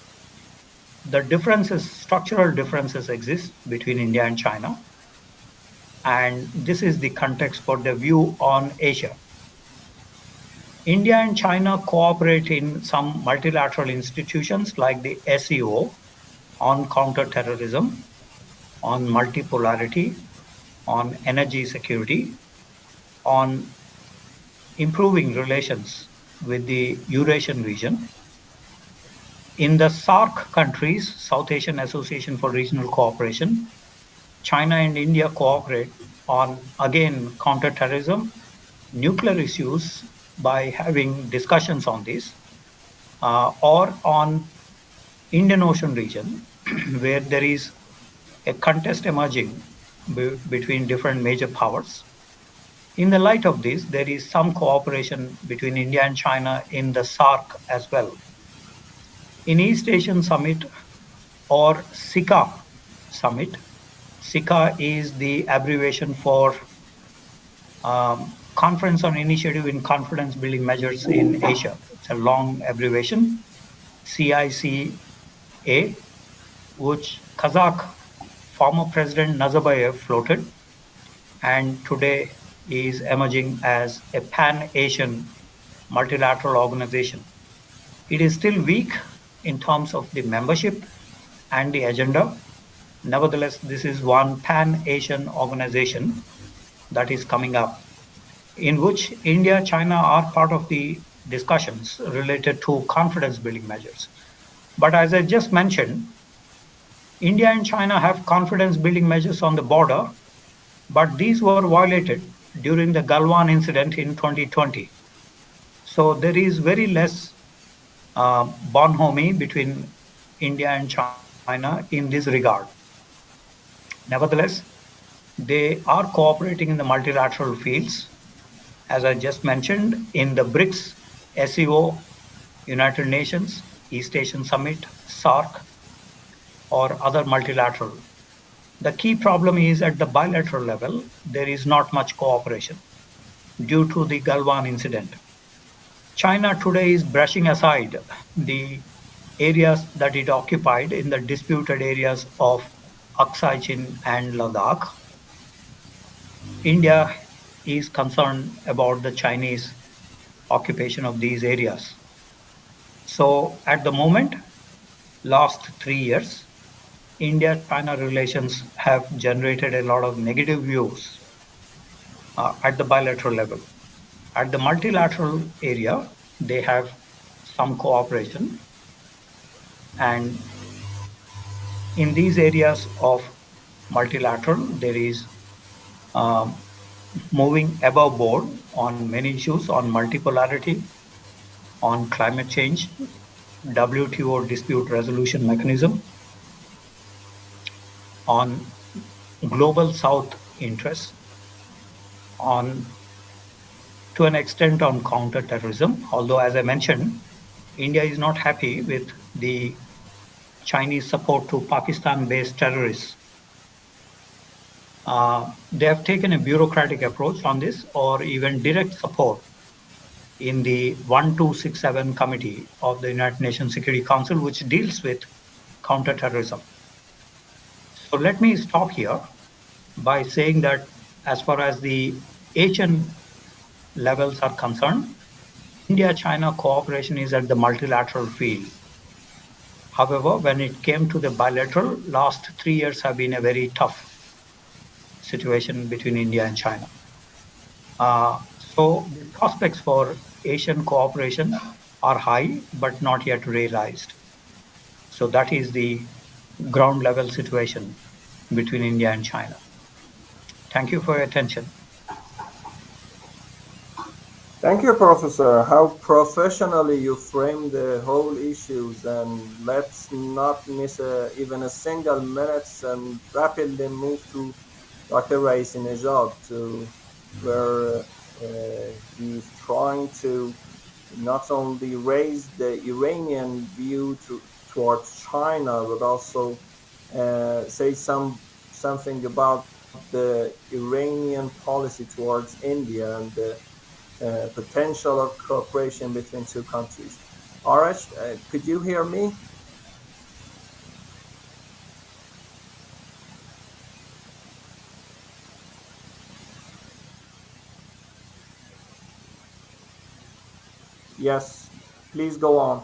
S3: the differences, structural differences exist between India and China. And this is the context for the view on Asia. India and China cooperate in some multilateral institutions like the SEO on counterterrorism, on multipolarity, on energy security, on improving relations with the Eurasian region. In the SAARC countries, South Asian Association for Regional Cooperation, China and India cooperate on, again, counterterrorism, nuclear issues by having discussions on this, or on Indian Ocean region, where there is a contest emerging between different major powers. In the light of this, there is some cooperation between India and China in the SAARC as well. In East Asian Summit or SICA Summit, SICA is the abbreviation for Conference on Initiative in Confidence Building Measures in Asia. It's a long abbreviation, CICA, which Kazakh former President Nazarbayev floated, and today is emerging as a pan-Asian multilateral organization. It is still weak in terms of the membership and the agenda. Nevertheless, this is one pan-Asian organization that is coming up, in which India, China are part of the discussions related to confidence building measures. But as I just mentioned, India and China have confidence building measures on the border, but these were violated during the Galwan incident in 2020. So there is very less bonhomie between India and China in this regard. Nevertheless, they are cooperating in the multilateral fields, as I just mentioned, in the BRICS, SEO, United Nations, East Asian Summit, SAARC, or other multilateral. The key problem is at the bilateral level, there is not much cooperation due to the Galwan incident. China today is brushing aside the areas that it occupied in the disputed areas of Aksai Chin and Ladakh. India is concerned about the Chinese occupation of these areas. So at the moment, last 3 years, India-China relations have generated a lot of negative views at the bilateral level. At the multilateral area, they have some cooperation. And in these areas of multilateral, there is moving above board on many issues, on multipolarity, on climate change, WTO dispute resolution mechanism, on global South interests, to an extent on counterterrorism, although as I mentioned, India is not happy with the Chinese support to Pakistan-based terrorists. They have taken a bureaucratic approach on this, or even direct support in the 1267 Committee of the United Nations Security Council, which deals with counterterrorism. So let me stop here by saying that as far as the Asian levels are concerned, India-China cooperation is at the multilateral field. However, when it came to the bilateral, last 3 years have been a very tough situation between India and China. So the prospects for Asian cooperation are high, but not yet realized. So that is the ground level situation between India and China. Thank you for your attention.
S1: Thank you, Professor. How professionally you frame the whole issues, and let's not miss even a single minute and rapidly move to Dr. Rئیسی Nژاد, where he's trying to not only raise the Iranian view towards China, but also say something about the Iranian policy towards India and the potential of cooperation between two countries. Arash, could you hear me? Yes, please go on.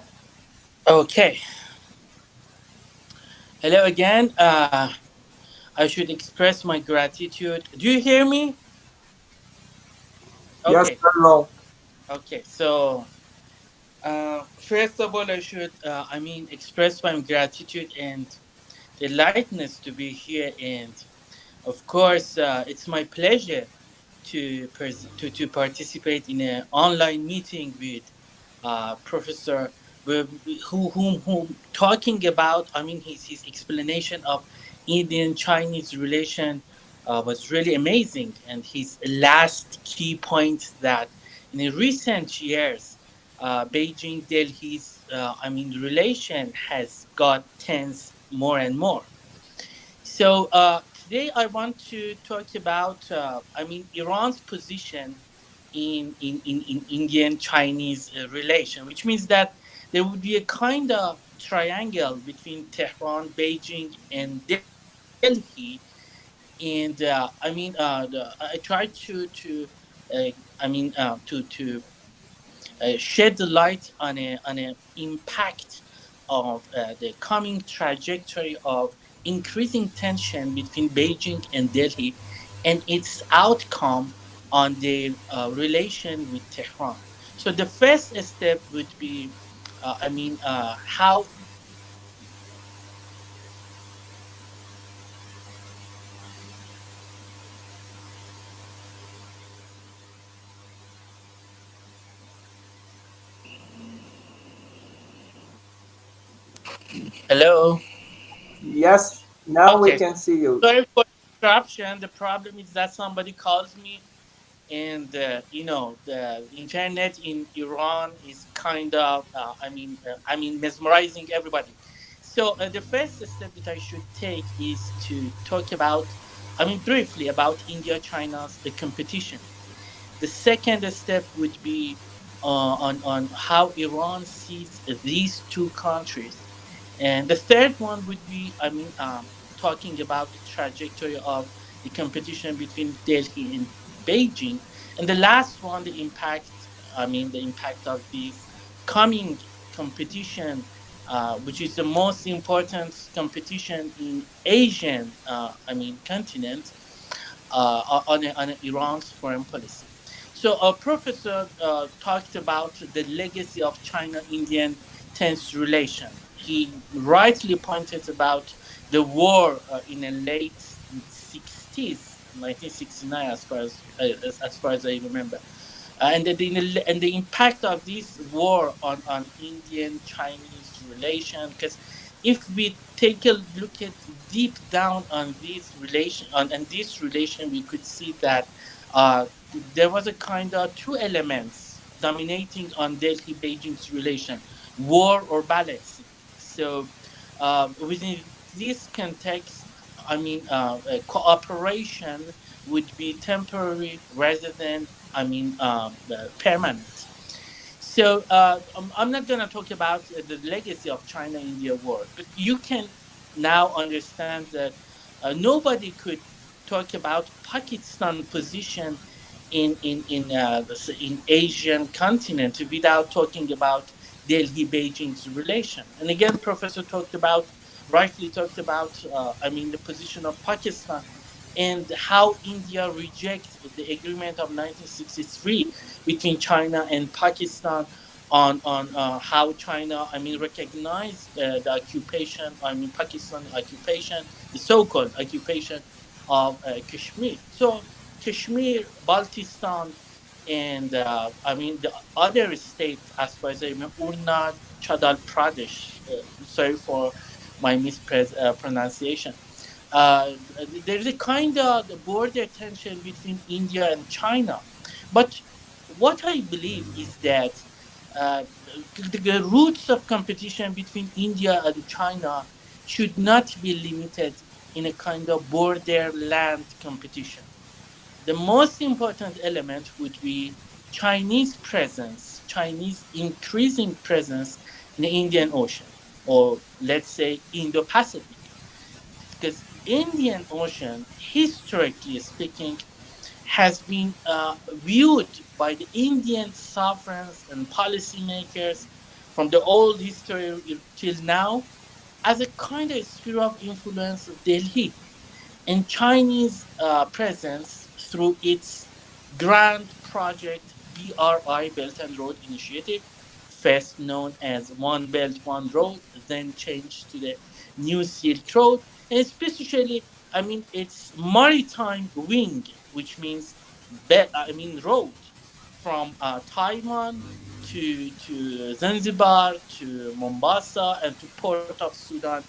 S2: Okay. Hello again. I should express my gratitude. Do you hear me? Okay.
S1: Yes, very well.
S2: Okay. So, first of all, I should, express my gratitude and delightness to be here. And of course, it's my pleasure to participate in an online meeting with Professor, whom talking about, his explanation of Indian Chinese relation was really amazing, and his last key point that in the recent years, Beijing Delhi's relation has got tense more and more. So today I want to talk about Iran's position in Indian Chinese relation, which means that there would be a kind of triangle between Tehran, Beijing, and Delhi. And I tried to shed the light on a impact of the coming trajectory of increasing tension between Beijing and Delhi, and its outcome on their relation with Tehran. So the first step would be, how. Hello.
S1: Yes, now we
S2: Okay.
S1: can see you.
S2: Sorry for the interruption. The problem is that somebody calls me, and the internet in Iran is kind of mesmerizing everybody. So the first step that I should take is to talk about, briefly about India China's competition. The second step would be on how Iran sees these two countries, and the third one would be, talking about the trajectory of the competition between Delhi and Beijing, and the last one, the impact of this coming competition, which is the most important competition in Asian, continent, on Iran's foreign policy. So, a professor talked about the legacy of China-Indian tense relation. He rightly pointed about the war in the late 60s, 1969, as far as I remember, and the impact of this war on Indian Chinese relation, because if we take a look at deep down on this relation, and this relation, we could see that there was a kind of two elements dominating on Delhi Beijing's relation: war or balancing. So within this context, cooperation would be temporary rather than permanent. So I'm not going to talk about the legacy of China-India war, but you can now understand that nobody could talk about Pakistan position in Asian continent without talking about Delhi Beijing's relation. And again, Professor rightly talked about the position of Pakistan and how India rejects the agreement of 1963 between China and Pakistan on how China recognized the occupation, Pakistan occupation, the so-called occupation of Kashmir. So Kashmir, Baltistan, and the other states, as far as I remember, Chadal Pradesh. Sorry for my mispronunciation. There's a kind of border tension between India and China, but what I believe is that uh, the roots of competition between India and China should not be limited in a kind of borderland competition. The most important element would be Chinese increasing presence in the Indian Ocean, or let's say Indo-Pacific, because Indian Ocean, historically speaking, has been viewed by the Indian sovereigns and policymakers from the old history till now as a kind of sphere of influence of Delhi, and Chinese presence through its grand project BRI Belt and Road Initiative, first known as One Belt One Road, then changed to the New Silk Road, and especially its maritime wing, which means road from Taiwan to Zanzibar to Mombasa and to Port of Sudan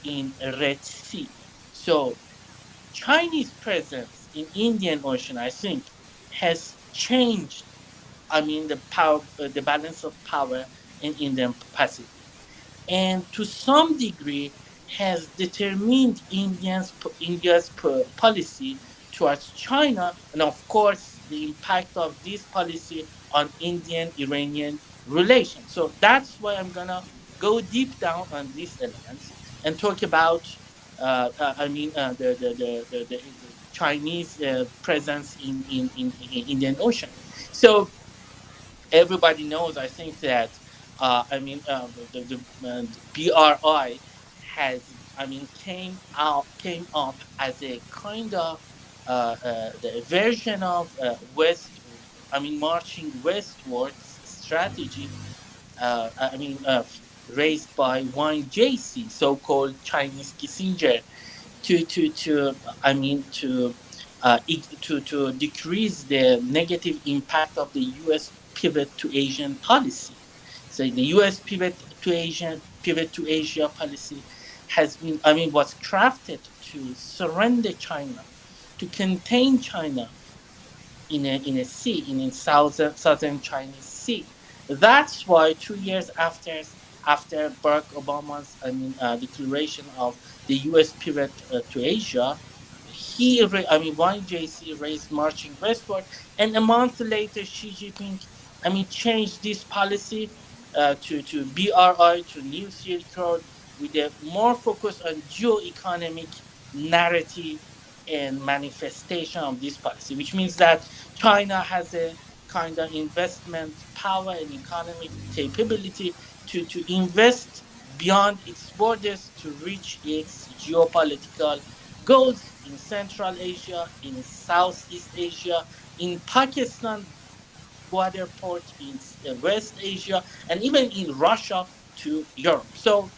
S2: in Red Sea. So Chinese presence in Indian Ocean, I think, has changed. The balance of power in Indian Pacific, and to some degree has determined India's policy towards China, and of course the impact of this policy on Indian-Iranian relations. So that's why I'm gonna go deep down on these elements and talk about the Chinese presence in Indian Ocean. So everybody knows, I think, that the BRI has came up as a kind of the version of marching westwards strategy, raised by one JC, so-called Chinese Kissinger, to I mean to decrease the negative impact of the U.S. pivot to Asian policy. So the U.S. pivot to Asia policy has been was crafted to surrender China, to contain China in a sea, in a southern Chinese Sea. That's why 2 years after Barack Obama's declaration of the U.S. pivot to Asia, YJC raised marching westward, and a month later Xi Jinping changed this policy to BRI, to New Silk Road, with a more focus on geo-economic narrative and manifestation of this policy, which means that China has a kind of investment power and economic capability to invest beyond its borders to reach its geopolitical goals in Central Asia, in Southeast Asia, in Pakistan border port, in West Asia, and even in Russia to Europe. So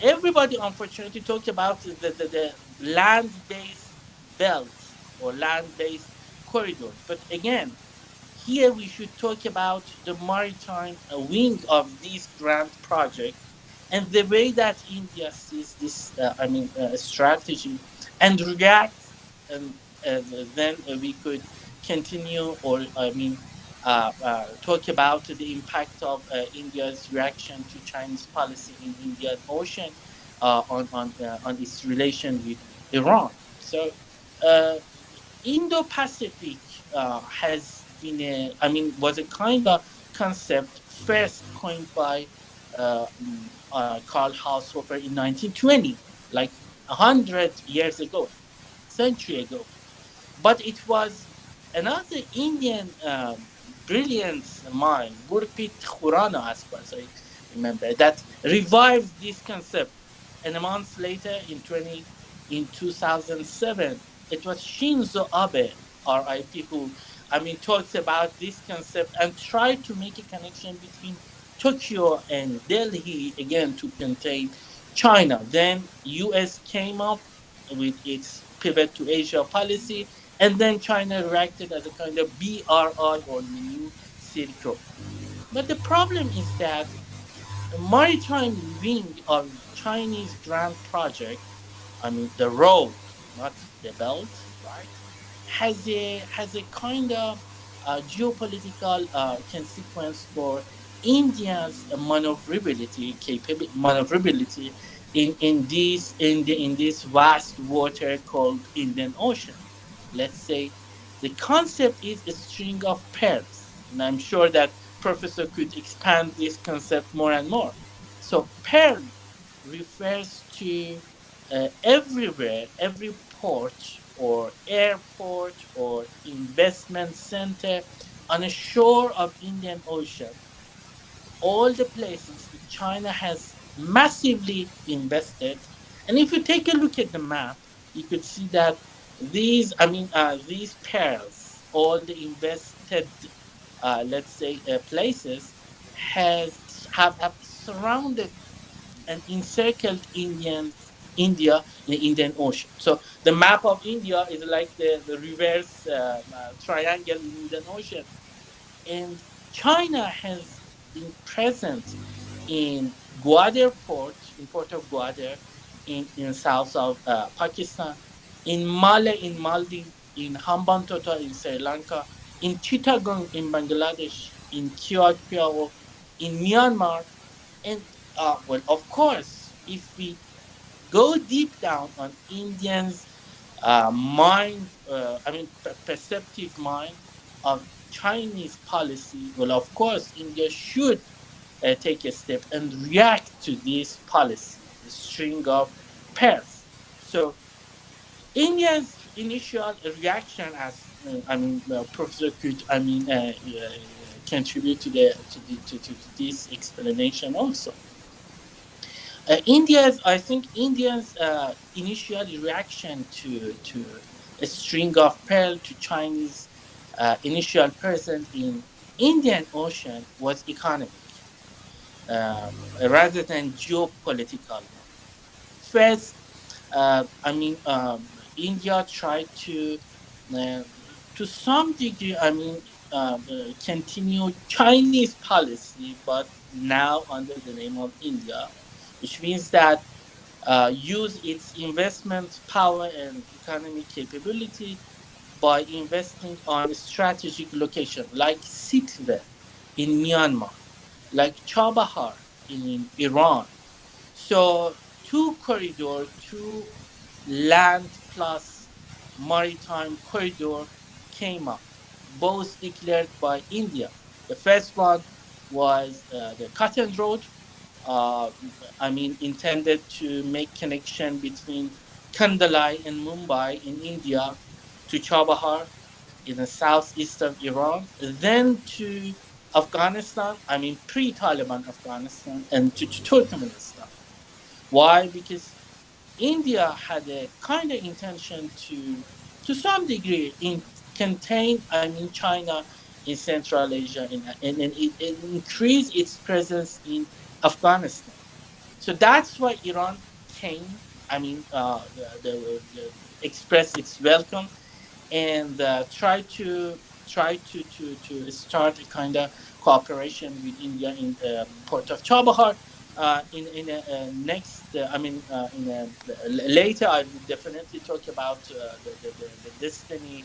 S2: everybody unfortunately talked about the land-based belts or land-based corridors. But again, here we should talk about the maritime wing of this grand project, and the way that India sees this, strategy and reacts, and then we could continue, or talk about the impact of India's reaction to Chinese policy in Indian Ocean on its relation with Iran. So, Indo-Pacific was a kind of concept first coined by Karl Haushofer in 1920, like 100 years ago, century ago. But it was another Indian brilliant mind, Gurpit Khurana, as far as I remember, that revived this concept. And a month later, in 2007, it was Shinzo Abe, RIP, who talked about this concept and tried to make a connection between Tokyo and Delhi again to contain China. Then US came up with its pivot to Asia policy, and then China reacted as a kind of BRI, or the new Silk Road. But the problem is that the maritime wing of Chinese Grand Project, the road, not the belt, right, has a kind of geopolitical consequence for India's maneuverability in this vast water called Indian Ocean. Let's say the concept is a string of pearls, and I'm sure that Professor could expand this concept more and more. So pearl refers to everywhere, every port or airport or investment center on a shore of Indian Ocean, all the places that China has massively invested. And if you take a look at the map, you could see that these pearls, all the invested, let's say, places, have surrounded and encircled India in the Indian Ocean. So the map of India is like the reverse triangle in Indian Ocean. And China has been present in Gwadar port, in port of Gwadar, in south of Pakistan, in Malé in Maldives, in Hambantota in Sri Lanka, in Chittagong in Bangladesh, in Kiautpao in Myanmar, and of course, if we go deep down on Indians' mind, perceptive mind of Chinese policy, well, of course, India should take a step and react to this policy, the string of pearls. So, India's initial reaction, as Professor could, contribute to this explanation also. Indians' initial reaction to a string of pearl to Chinese initial presence in Indian Ocean was economic, rather than geopolitical one. First, India tried to some degree, continue Chinese policy, but now under the name of India, which means that use its investment power and economic capability by investing on strategic location like Sitwe in Myanmar, like Chabahar in Iran. So two land plus maritime corridor came up, both declared by India. The first one was the Cotton Road, intended to make connection between Kandalai and Mumbai in India to Chabahar in the southeast of Iran, then to Afghanistan, pre-Taliban Afghanistan, and to Turkmenistan. Why? Because India had a kind of intention to some degree, contain, China in Central Asia, and it increase its presence in Afghanistan. So that's why Iran came. Express its welcome and try to start a kind of cooperation with India in the port of Chabahar. In a next, later I will definitely talk about the destiny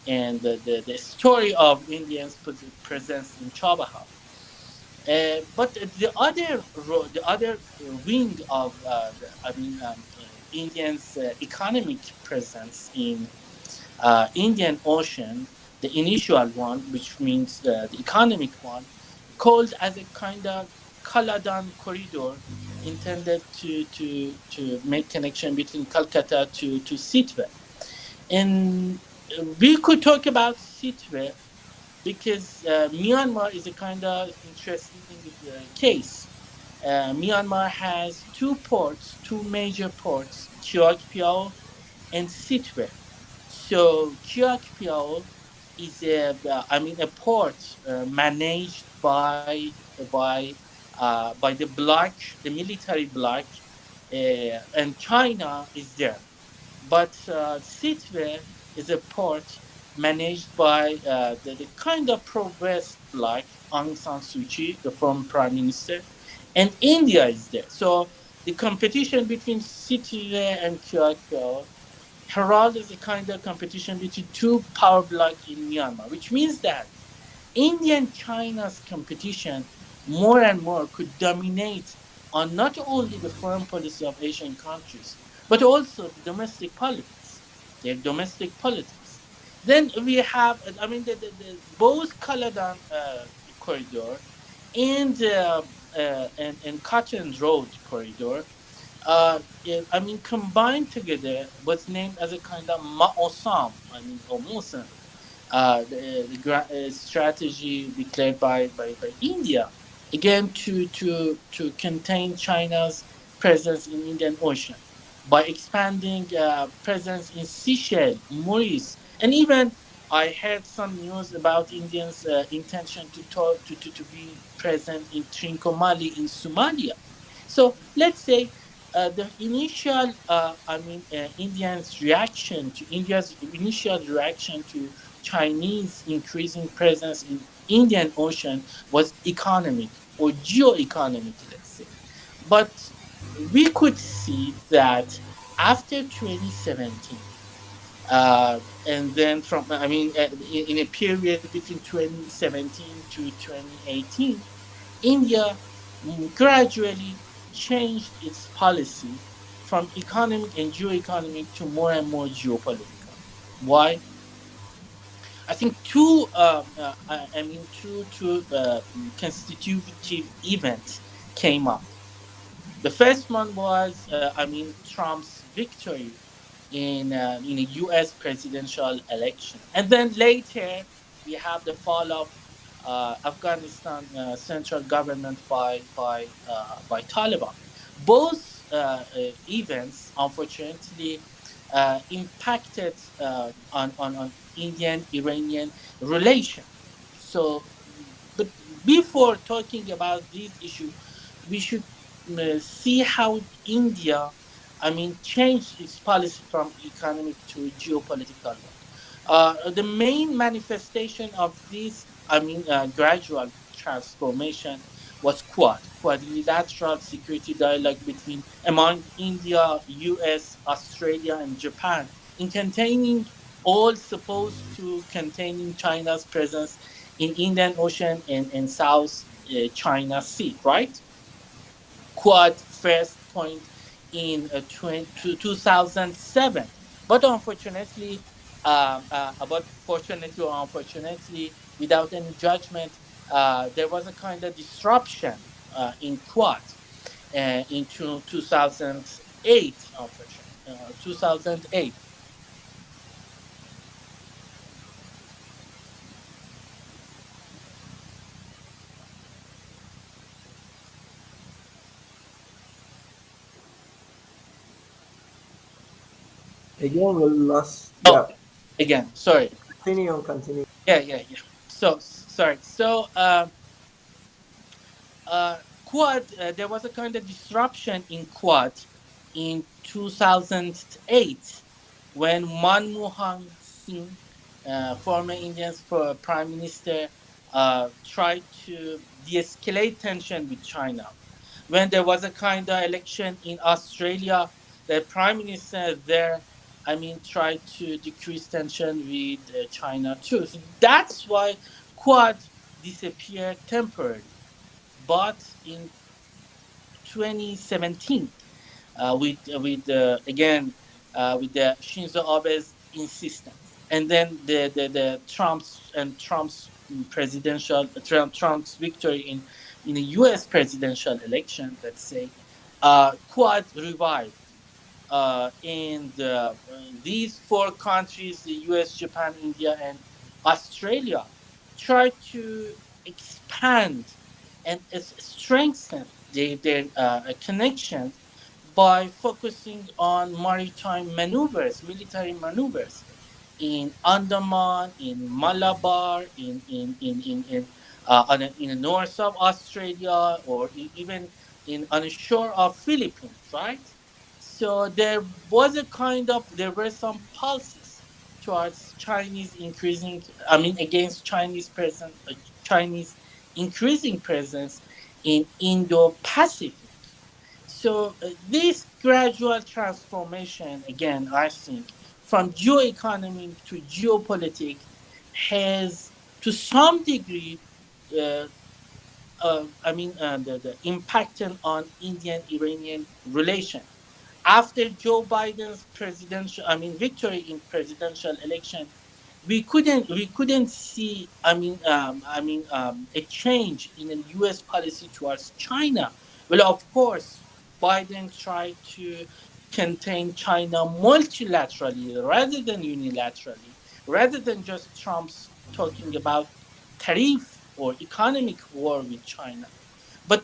S2: and the story of Indians' presence in Chabahar. But the other wing of Indians' economic presence in Indian Ocean, the initial one, which means the economic one, called as a kind of Kaladan corridor, intended to make connection between Calcutta to Sitwe. And we could talk about Sitwe because Myanmar is a kind of interesting case. Myanmar has two major ports, Chiok and Sitwe. So Chiok is a port managed by the bloc, the military bloc, and China is there. But Sitwe is a port managed by the kind of pro-West bloc, Aung San Suu Kyi, the former prime minister, and India is there. So the competition between Sitwe and Chiok herald is a kind of competition between two power blocks in Myanmar, which means that India and China's competition more and more could dominate on not only the foreign policy of Asian countries, but also the domestic politics, their domestic politics. Then we have, both Kaladan corridor and, and Cotton Road corridor combined together was named as a kind of Ma'osam, or Musan, the strategy declared by India, again to contain China's presence in Indian Ocean by expanding presence in Seychelles, Maurice, and even I heard some news about Indians' intention to be present in Trincomalee in Somalia. So let's say the initial, India's initial reaction to Chinese increasing presence in Indian Ocean was economic or geo-economic, let's say. But we could see that after 2017, and then in a period between 2017 to 2018, India gradually changed its policy from economic and geo-economic to more and more geopolitical. Why? I think two constitutive events came up. The first one was, Trump's victory in a U.S. presidential election, and then later we have the fall of Afghanistan central government by Taliban. Both events, unfortunately, impacted on Indian-Iranian relation. So, but before talking about these issues, we should see how India, changed its policy from economic to geopolitical one. The main manifestation of this, gradual transformation was quadrilateral security dialogue between among India, U.S., Australia, and Japan, in containing all supposed to containing China's presence in Indian Ocean and South China Sea, right? Quad first point in 2007. But unfortunately, fortunately or unfortunately, without any judgment, there was a kind of disruption in Quad in 2008, unfortunately. 2008.
S1: Again, we lost.
S2: Oh,
S1: Yeah,
S2: again, sorry.
S1: continue.
S2: Yeah. So, sorry. So, Quad, there was a kind of disruption in Quad in 2008 when Manmohan Singh, former Indian prime minister, tried to de-escalate tension with China. when there was a kind of election in Australia, the prime minister there, tried to decrease tension with China too. So that's why Quad disappeared temporarily. But in 2017, with the Shinzo Abe's insistence, and then the Trump's Trump's victory in the U.S. presidential election, let's say, Quad revived, and these four countries, the U.S., Japan, India, and Australia, tried to expand and strengthen their connections by focusing on maritime maneuvers, military maneuvers in Andaman, in Malabar, in the north of Australia, or even on the shore of Philippines, right? So there were some pulses towards Chinese increasing, against Chinese increasing presence in Indo-Pacific. So this gradual transformation, again, I think, from geoeconomic to geopolitics has, to some degree, uh, the impacting on Indian-Iranian relation. After Joe Biden's victory in presidential election, we couldn't see a change in the U.S. policy towards China. Well, of course, Biden tried to contain China multilaterally rather than unilaterally, rather than just Trump's talking about tariff or economic war with China. But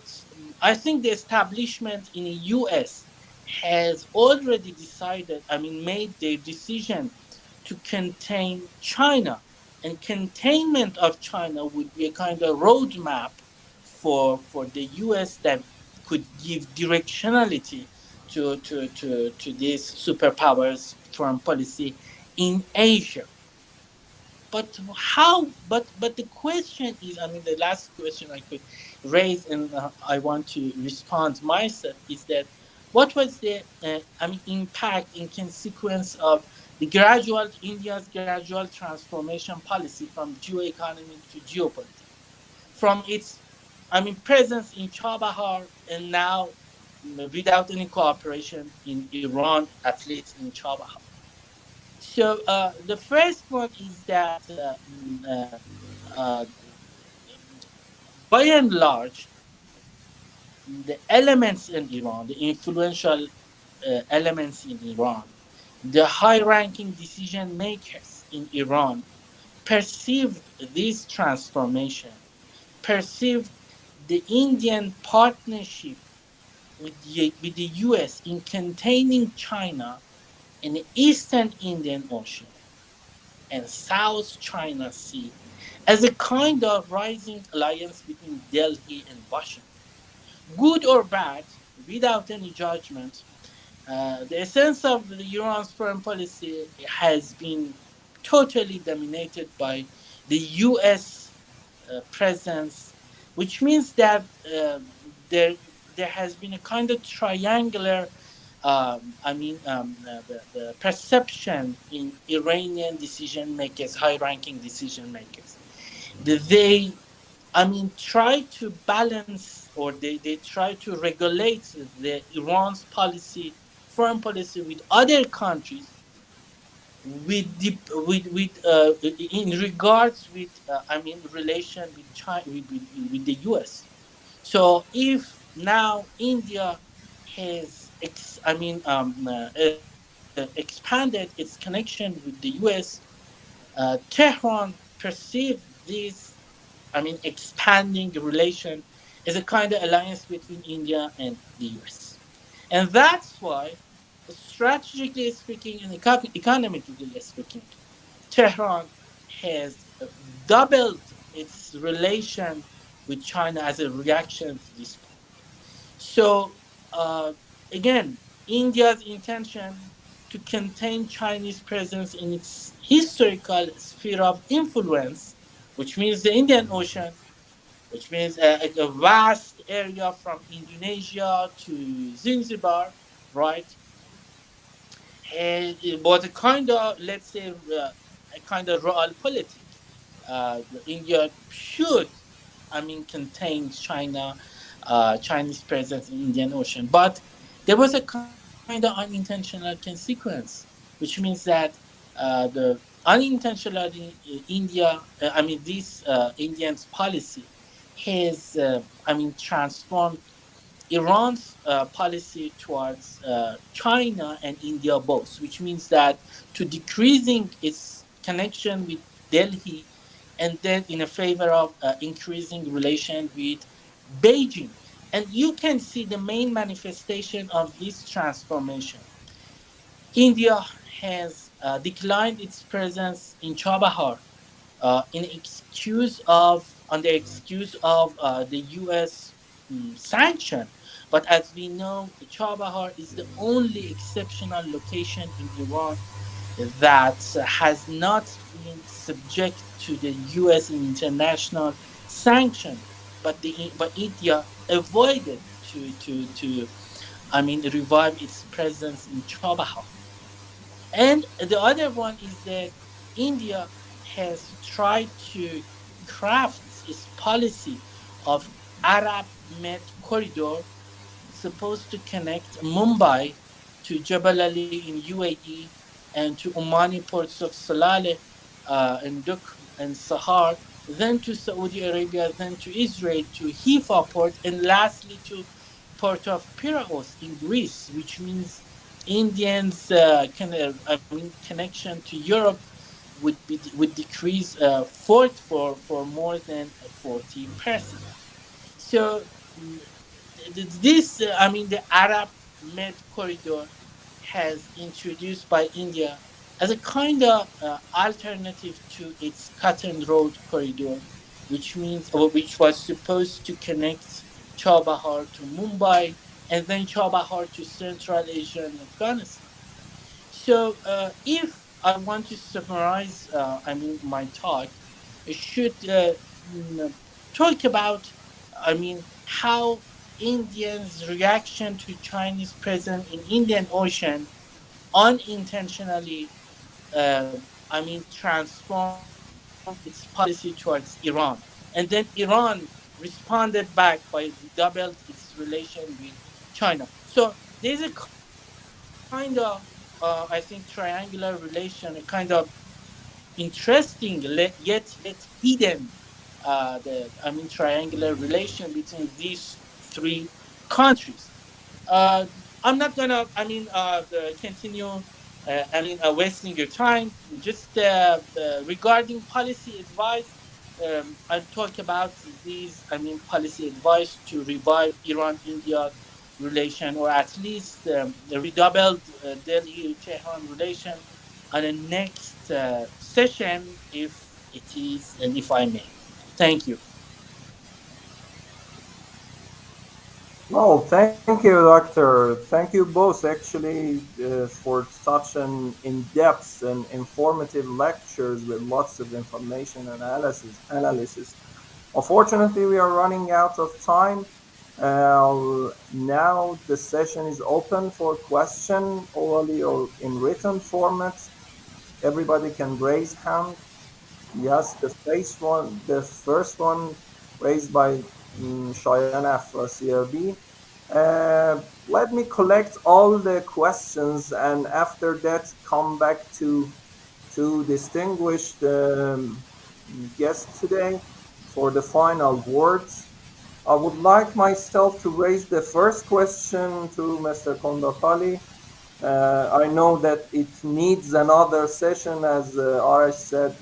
S2: I think the establishment in the U.S. has already made their decision to contain China. And containment of China would be a kind of roadmap for the U.S. that could give directionality to these superpowers foreign policy in Asia. But how? But the question is, the last question I could raise, and I want to respond myself, is that what was the impact and consequence of the gradual India's gradual transformation policy from geoeconomic to geopolitics, from its presence in Chabahar, and now without any cooperation in Iran, at least in Chabahar. So the first one is that uh, by and large, the elements in Iran, the influential elements in Iran, the high-ranking decision makers in Iran perceived this transformation, perceived the Indian partnership with the US in containing China in the Eastern Indian Ocean and South China Sea as a kind of rising alliance between Delhi and Washington. Good or bad, without any judgment, the essence of the Iran's foreign policy has been totally dominated by the U.S. Presence, which means that there there has been a kind of triangular the perception in Iranian decision makers, high ranking decision makers, that they try to balance, or they try to regulate the Iran's policy, foreign policy with other countries, with in regards with relation with China, with the US. So if now India has expanded its connection with the US, Tehran perceived this expanding relation as a kind of alliance between India and the US. And that's why, strategically speaking and economically speaking, Tehran has doubled its relation with China as a reaction to this point. So, uh, again, India's intention to contain Chinese presence in its historical sphere of influence, which means the Indian Ocean, which means a vast area from Indonesia to Zanzibar, right? And it was a kind of, let's say, a kind of realpolitik. India should, I mean, contain Chinese presence in Indian Ocean, but there was a kind of unintentional consequence, which means that the unintentionally India, I mean, this Indian's policy has, I mean, transformed Iran's policy towards China and India both, which means that to decreasing its connection with Delhi and then in a favor of increasing relation with Beijing. And you can see the main manifestation of this transformation. India has declined its presence in Chabahar on the excuse of the U.S. Sanction. But as we know, Chabahar is the only exceptional location in Iran that has not been subject to the U.S. international sanction. But India avoided to I mean revive its presence in Chabahar. And the other one is that India has tried to craft its policy of Arab Med corridor supposed to connect Mumbai to Jebel Ali in UAE and to Omani ports of Salale and Duk and Sahar, then to Saudi Arabia, then to Israel, to Haifa port, and lastly to port of Piraeus in Greece, which means Indians' connection to Europe would decrease for more than 40%. So this, I mean, the Arab Med corridor has introduced by India as a kind of alternative to its Cotton Road corridor, which means, or which was supposed to connect Chabahar to Mumbai and then Chabahar to Central Asia and Afghanistan. So, if I want to summarize, I mean, my talk, I should mm, talk about, I mean, how Indians' reaction to Chinese presence in Indian Ocean unintentionally, I mean, transformed its policy towards Iran, and then Iran responded back by redoubled its relation with China. So there's a kind of, I think, triangular relation, a kind of interesting yet hidden triangular relation between these three countries. uh, I'm not gonna continue wasting your time. Just regarding policy advice, I'll talk about these, I mean, policy advice to revive Iran-India relation, or at least the redoubled Delhi-Tehran relation on the next session, if it is, and if I may. Thank you.
S1: Well, thank you, Doctor. Thank you both, actually, for such an in-depth and informative lectures with lots of information and analysis. Unfortunately, we are running out of time. Now the session is open for question, orally or in written format. Everybody can raise hand. Yes, the first one raised by Shayan Afrasiabi. Let me collect all the questions, and after that come back to distinguished guests today for the final words. I would like myself to raise the first question to Mr. Kondapali. I know that it needs another session, as Arash said,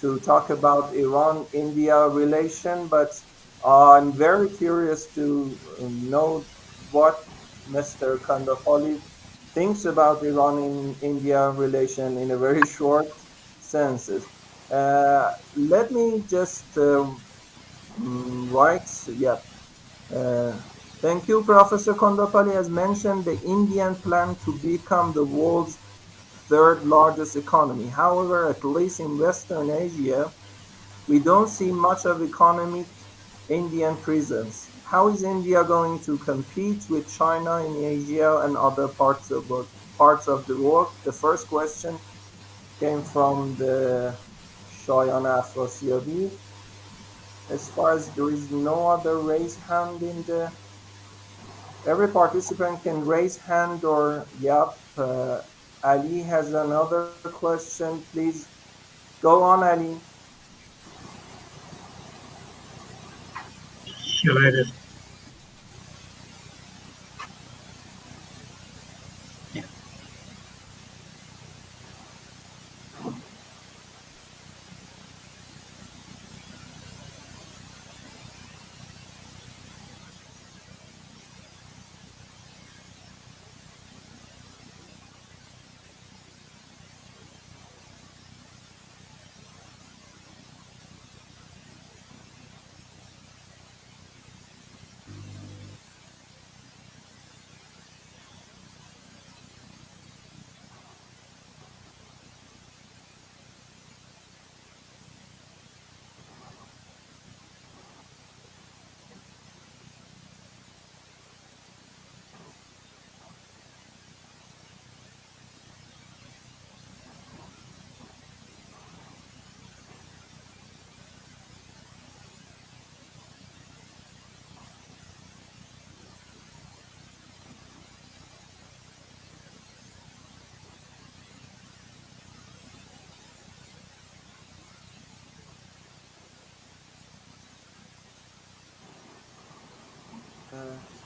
S1: to talk about Iran-India relation, but I'm very curious to know what Mr. Kandapali thinks about Iran-India relation in a very short senses. Let me just write, yeah. Uh, Thank you, Professor Kondapali. As mentioned, the Indian plan to become the world's third largest economy. However, at least in Western Asia, we don't see much of economic Indian presence. How is India going to compete with China in Asia and other parts of the world? The first question came from the Shayan Afrasiabi. As far as there is no other raised hand in the, every participant can raise hand or yep. Ali has another question. Please go on, Ali.
S3: Shall I just? Yeah.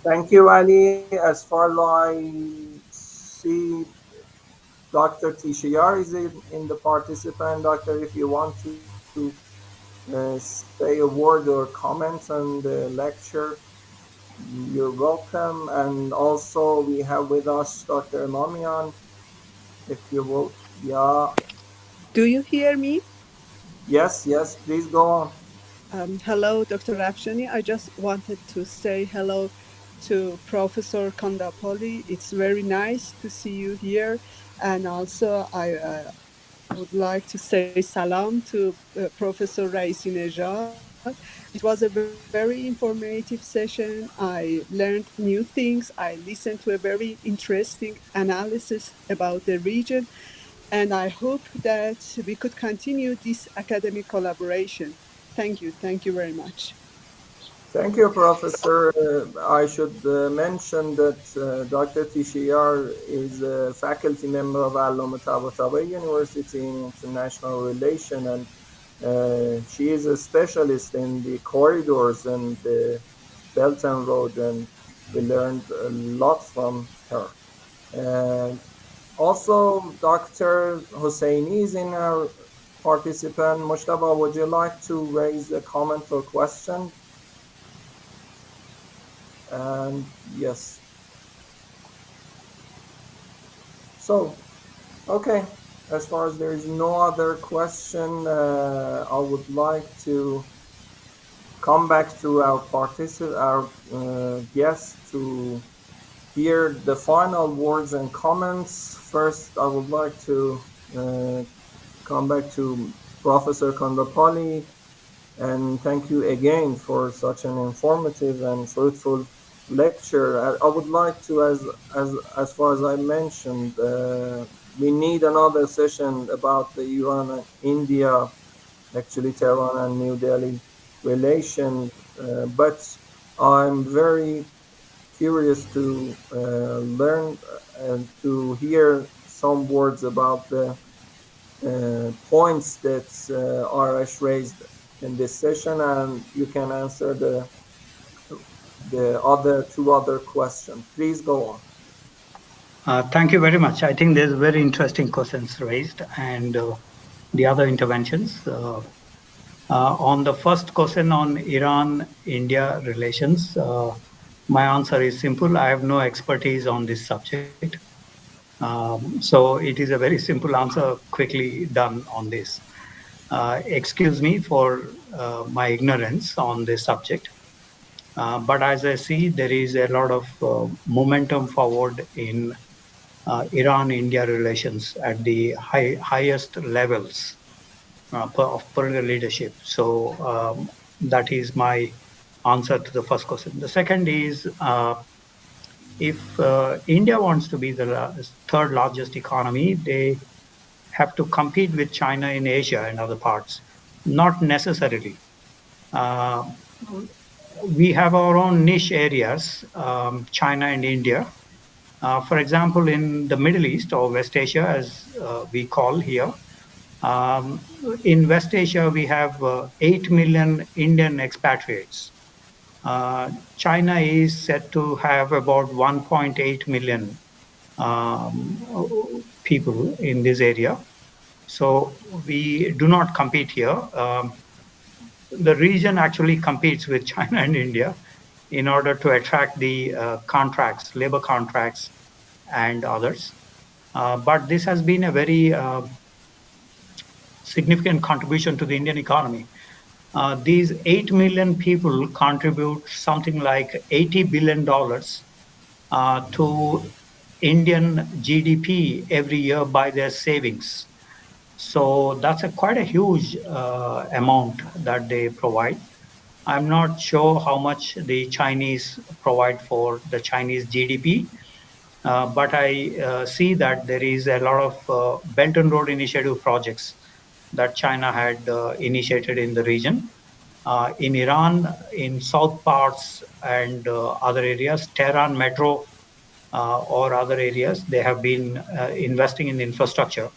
S1: Thank you, Ali. As far as I see, Dr. Tishiyar is in the participant. Doctor, if you want to say a word or comment on the lecture, you're welcome. And also we have with us Dr. Mamian. If you will, yeah.
S4: Do you hear me?
S1: Yes, please go on.
S4: Hello, Dr. Rafshani. I just wanted to say hello to Professor Kondapoli. It's very nice to see you here. And also, I would like to say salam to Professor Ra'isi Nژاد. It was a very informative session. I learned new things. I listened to a very interesting analysis about the region. And I hope that we could continue this academic collaboration. Thank you. Thank you very much.
S1: Thank you, Professor. I should mention that Dr. Tishiyar is a faculty member of Allama Tabatabai University in International Relations, and she is a specialist in the corridors and the Belt and Road, and we learned a lot from her. And also, Dr. Hosseini is in our participant. Mushtaba, would you like to raise a comment or question? And yes. So, okay. As far as there is no other question, I would like to come back to our guests to hear the final words and comments. First, I would like to come back to Professor Kondapali and thank you again for such an informative and fruitful lecture. I would like to, as far as I mentioned, we need another session about the Iran and India, actually Tehran and New Delhi relation. But I'm very curious to learn and to hear some words about the points that Arash raised in this session, and you can answer the other two other questions. Please go on.
S3: Thank you very much. I think there's very interesting questions raised and the other interventions. On the first question on Iran-India relations, my answer is simple. I have no expertise on this subject. So it is a very simple answer, quickly done on this. Excuse me for my ignorance on this subject. But as I see, there is a lot of momentum forward in Iran-India relations at the highest levels of political leadership. So that is my answer to the first question. The second is, if India wants to be the third largest economy, they have to compete with China in Asia and other parts. Not necessarily. We have our own niche areas, China and India. For example, in the Middle East or West Asia, as we call here, in West Asia, we have 8 million Indian expatriates. China is said to have about 1.8 million people in this area. So we do not compete here. The region actually competes with China and India in order to attract the contracts, labor contracts, and others. But this has been a very significant contribution to the Indian economy. These 8 million people contribute something like $80 billion to Indian GDP every year by their savings. So that's quite a huge amount that they provide. I'm not sure how much the Chinese provide for the Chinese GDP, but I see that there is a lot of Belt and Road Initiative projects that China had initiated in the region. In Iran, in south parts and other areas, Tehran metro or other areas, they have been investing in infrastructure.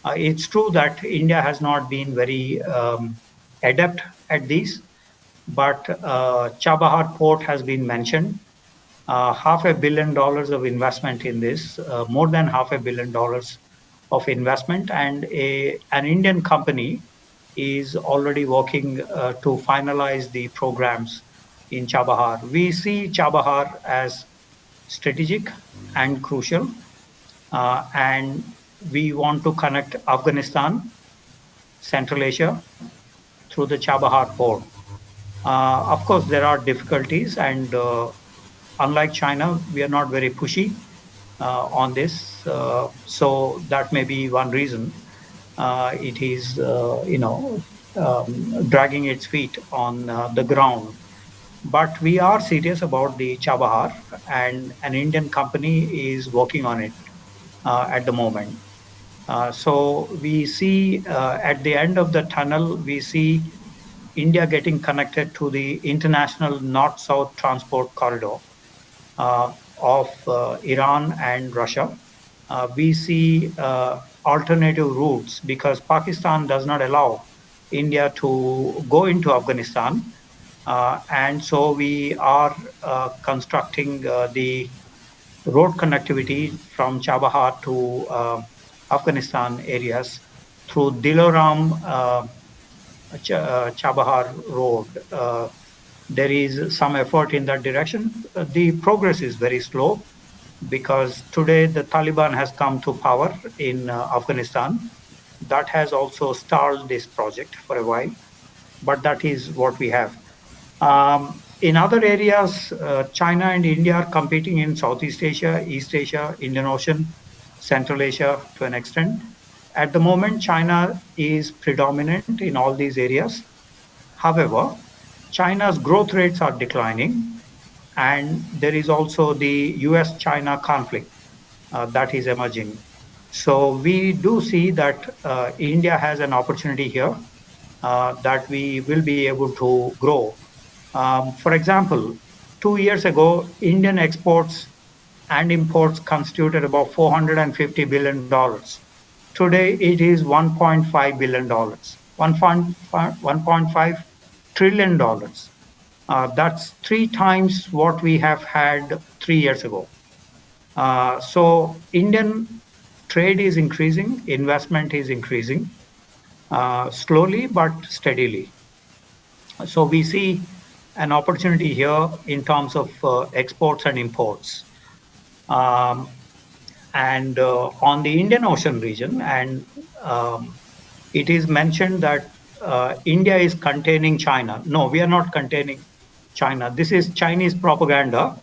S3: It's true that India has not been very adept at these, but Chabahar port has been mentioned. $500 million of investment in this, more than $500 million of investment, and an Indian company is already working to finalize the programs in Chabahar. We see Chabahar as strategic and crucial, and we want to connect Afghanistan, Central Asia, through the Chabahar port. Of course, there are difficulties, and unlike China, we are not very pushy on this. So that may be one reason it is, dragging its feet on the ground. But we are serious about the Chabahar, and an Indian company is working on it at the moment. So we see at the end of the tunnel, we see India getting connected to the international north-south transport corridor of Iran and Russia. We see alternative routes because Pakistan does not allow India to go into Afghanistan. And so we are constructing the road connectivity from Chabahar to Afghanistan areas through Diloram Chabahar Road. There is some effort in that direction. The progress is very slow because today the Taliban has come to power in Afghanistan. That has also stalled this project for a while, but that is what we have. In other areas, China and India are competing in Southeast Asia, East Asia, Indian Ocean, Central Asia to an extent. At the moment, China is predominant in all these areas. However, China's growth rates are declining, and there is also the US-China conflict that is emerging. So we do see that India has an opportunity here that we will be able to grow. For example, 2 years ago, Indian exports and imports constituted about $450 billion. Today, it is $1.5 billion, $1.5 trillion. That's 3 times what we have had 3 years ago. So Indian trade is increasing, investment is increasing, slowly but steadily. So we see an opportunity here in terms of exports and imports. And on the Indian Ocean region, and it is mentioned that India is containing China. No, we are not containing China. This is Chinese propaganda.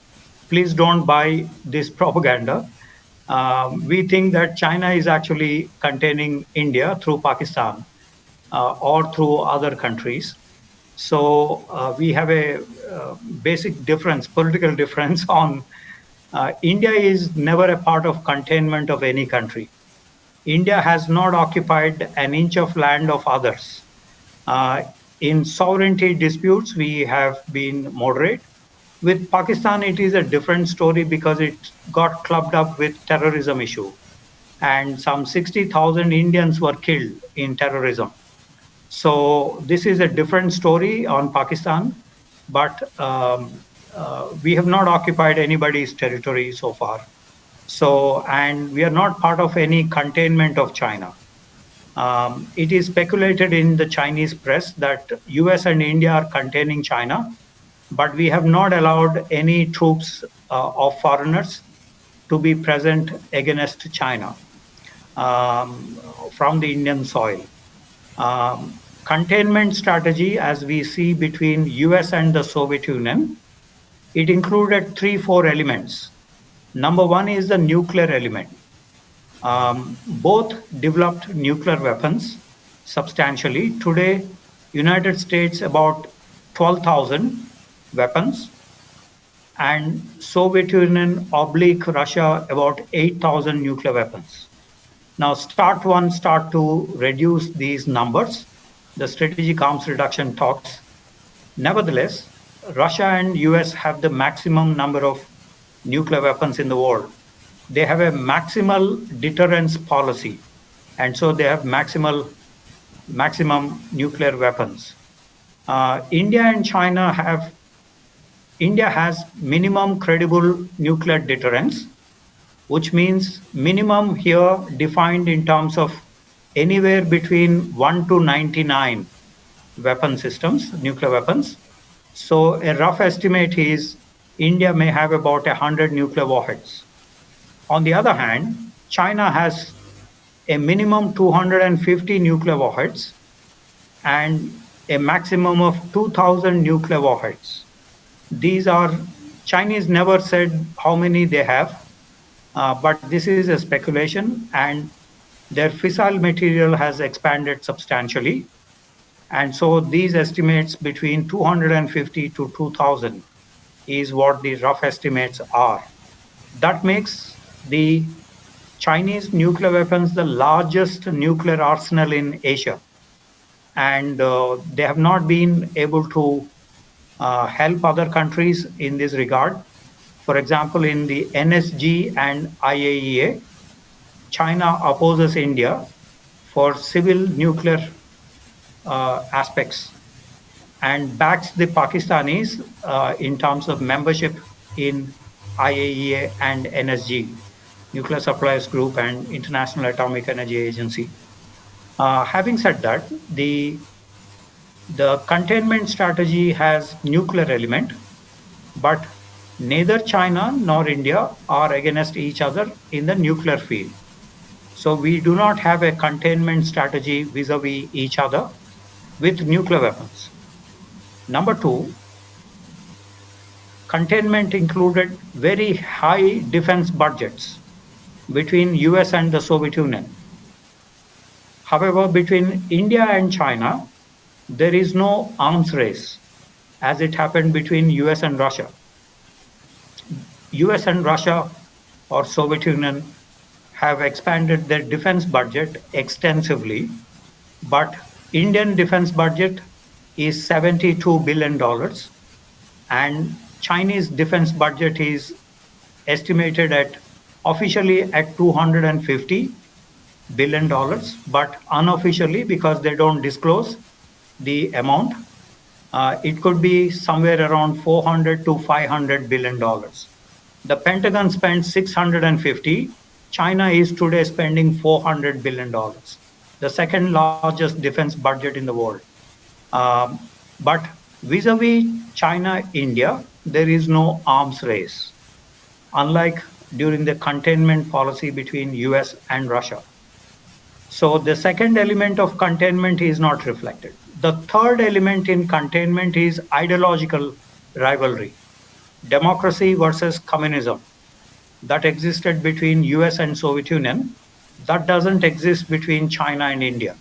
S3: Please don't buy this propaganda. We think that China is actually containing India through Pakistan or through other countries. So we have a basic difference, political difference on India is never a part of containment of any country. India has not occupied an inch of land of others. In sovereignty disputes, we have been moderate. With Pakistan, it is a different story because it got clubbed up with terrorism issue. And some 60,000 Indians were killed in terrorism. So this is a different story on Pakistan, but we have not occupied anybody's territory so far. So, and we are not part of any containment of China. It is speculated in the Chinese press that US and India are containing China, but we have not allowed any troops of foreigners to be present against China from the Indian soil. Containment strategy, as we see between US and the Soviet Union, it included 3-4 elements. Number one is the nuclear element. Both developed nuclear weapons substantially. Today, United States about 12,000 weapons, and Soviet Union / Russia about 8,000 nuclear weapons. Now, start 1 start to reduce these numbers, the strategic arms reduction talks. Nevertheless, Russia and US have the maximum number of nuclear weapons in the world. They have a maximal deterrence policy, and so they have maximum nuclear weapons. India and China have, India has minimum credible nuclear deterrence, which means minimum here defined in terms of anywhere between 1 to 99 weapon systems, nuclear weapons. So a rough estimate is India may have about 100 nuclear warheads. On the other hand, China has a minimum 250 nuclear warheads and a maximum of 2,000 nuclear warheads. These are, Chinese never said how many they have, but this is a speculation, and their fissile material has expanded substantially. And so these estimates between 250 to 2,000 is what the rough estimates are. That makes the Chinese nuclear weapons the largest nuclear arsenal in Asia. And they have not been able to help other countries in this regard. For example, in the NSG and IAEA, China opposes India for civil nuclear aspects and backs the Pakistanis in terms of membership in IAEA and NSG, Nuclear Suppliers Group and International Atomic Energy Agency. Having said that, the containment strategy has nuclear element, but neither China nor India are against each other in the nuclear field. So we do not have a containment strategy vis-a-vis each other with nuclear weapons. Number two, containment included very high defense budgets between US and the Soviet Union. However, between India and China, there is no arms race as it happened between US and Russia. US and Russia or Soviet Union have expanded their defense budget extensively, but Indian defense budget is $72 billion, and Chinese defense budget is estimated at officially at $250 billion, but unofficially, because they don't disclose the amount, it could be somewhere around $400 to $500 billion. The Pentagon spent $650. China is today spending $400 billion, the second largest defense budget in the world. But vis-a-vis China, India, there is no arms race, unlike during the containment policy between US and Russia. So the second element of containment is not reflected. The third element in containment is ideological rivalry, democracy versus communism that existed between US and Soviet Union. That doesn't exist between China and India.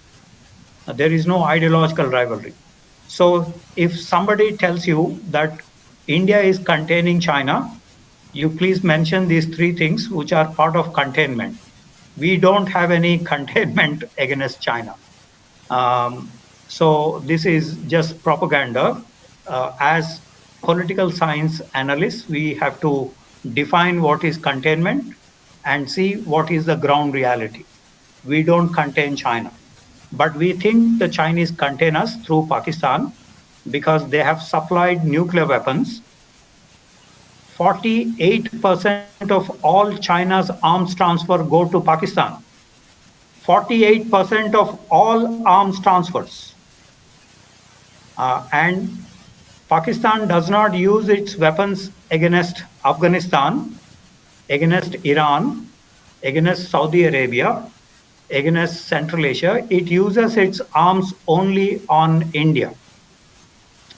S3: There is no ideological rivalry. So if somebody tells you that India is containing China, you please mention these three things which are part of containment. We don't have any containment against China. So this is just propaganda. As political science analysts, we have to define what is containment and see what is the ground reality. We don't contain China, but we think the Chinese contain us through Pakistan because they have supplied nuclear weapons. 48% of all China's arms transfer go to Pakistan. 48% of all arms transfers. And Pakistan does not use its weapons against Afghanistan, against Iran, against Saudi Arabia, against Central Asia. It uses its arms only on India,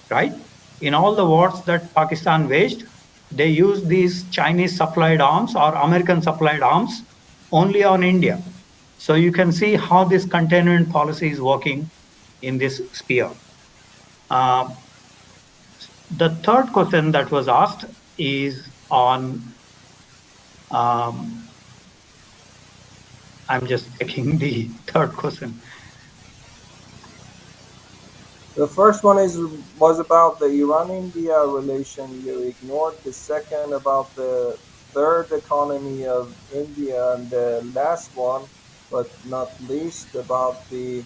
S3: right? In all the wars that Pakistan waged, they used these Chinese supplied arms or American supplied arms only on India. So you can see how this containment policy is working in this sphere. The third question that was asked is on, I'm just checking the third question.
S1: The first one was about the Iran-India relation. You ignored the second about the third economy of India, and the last one, but not least, about the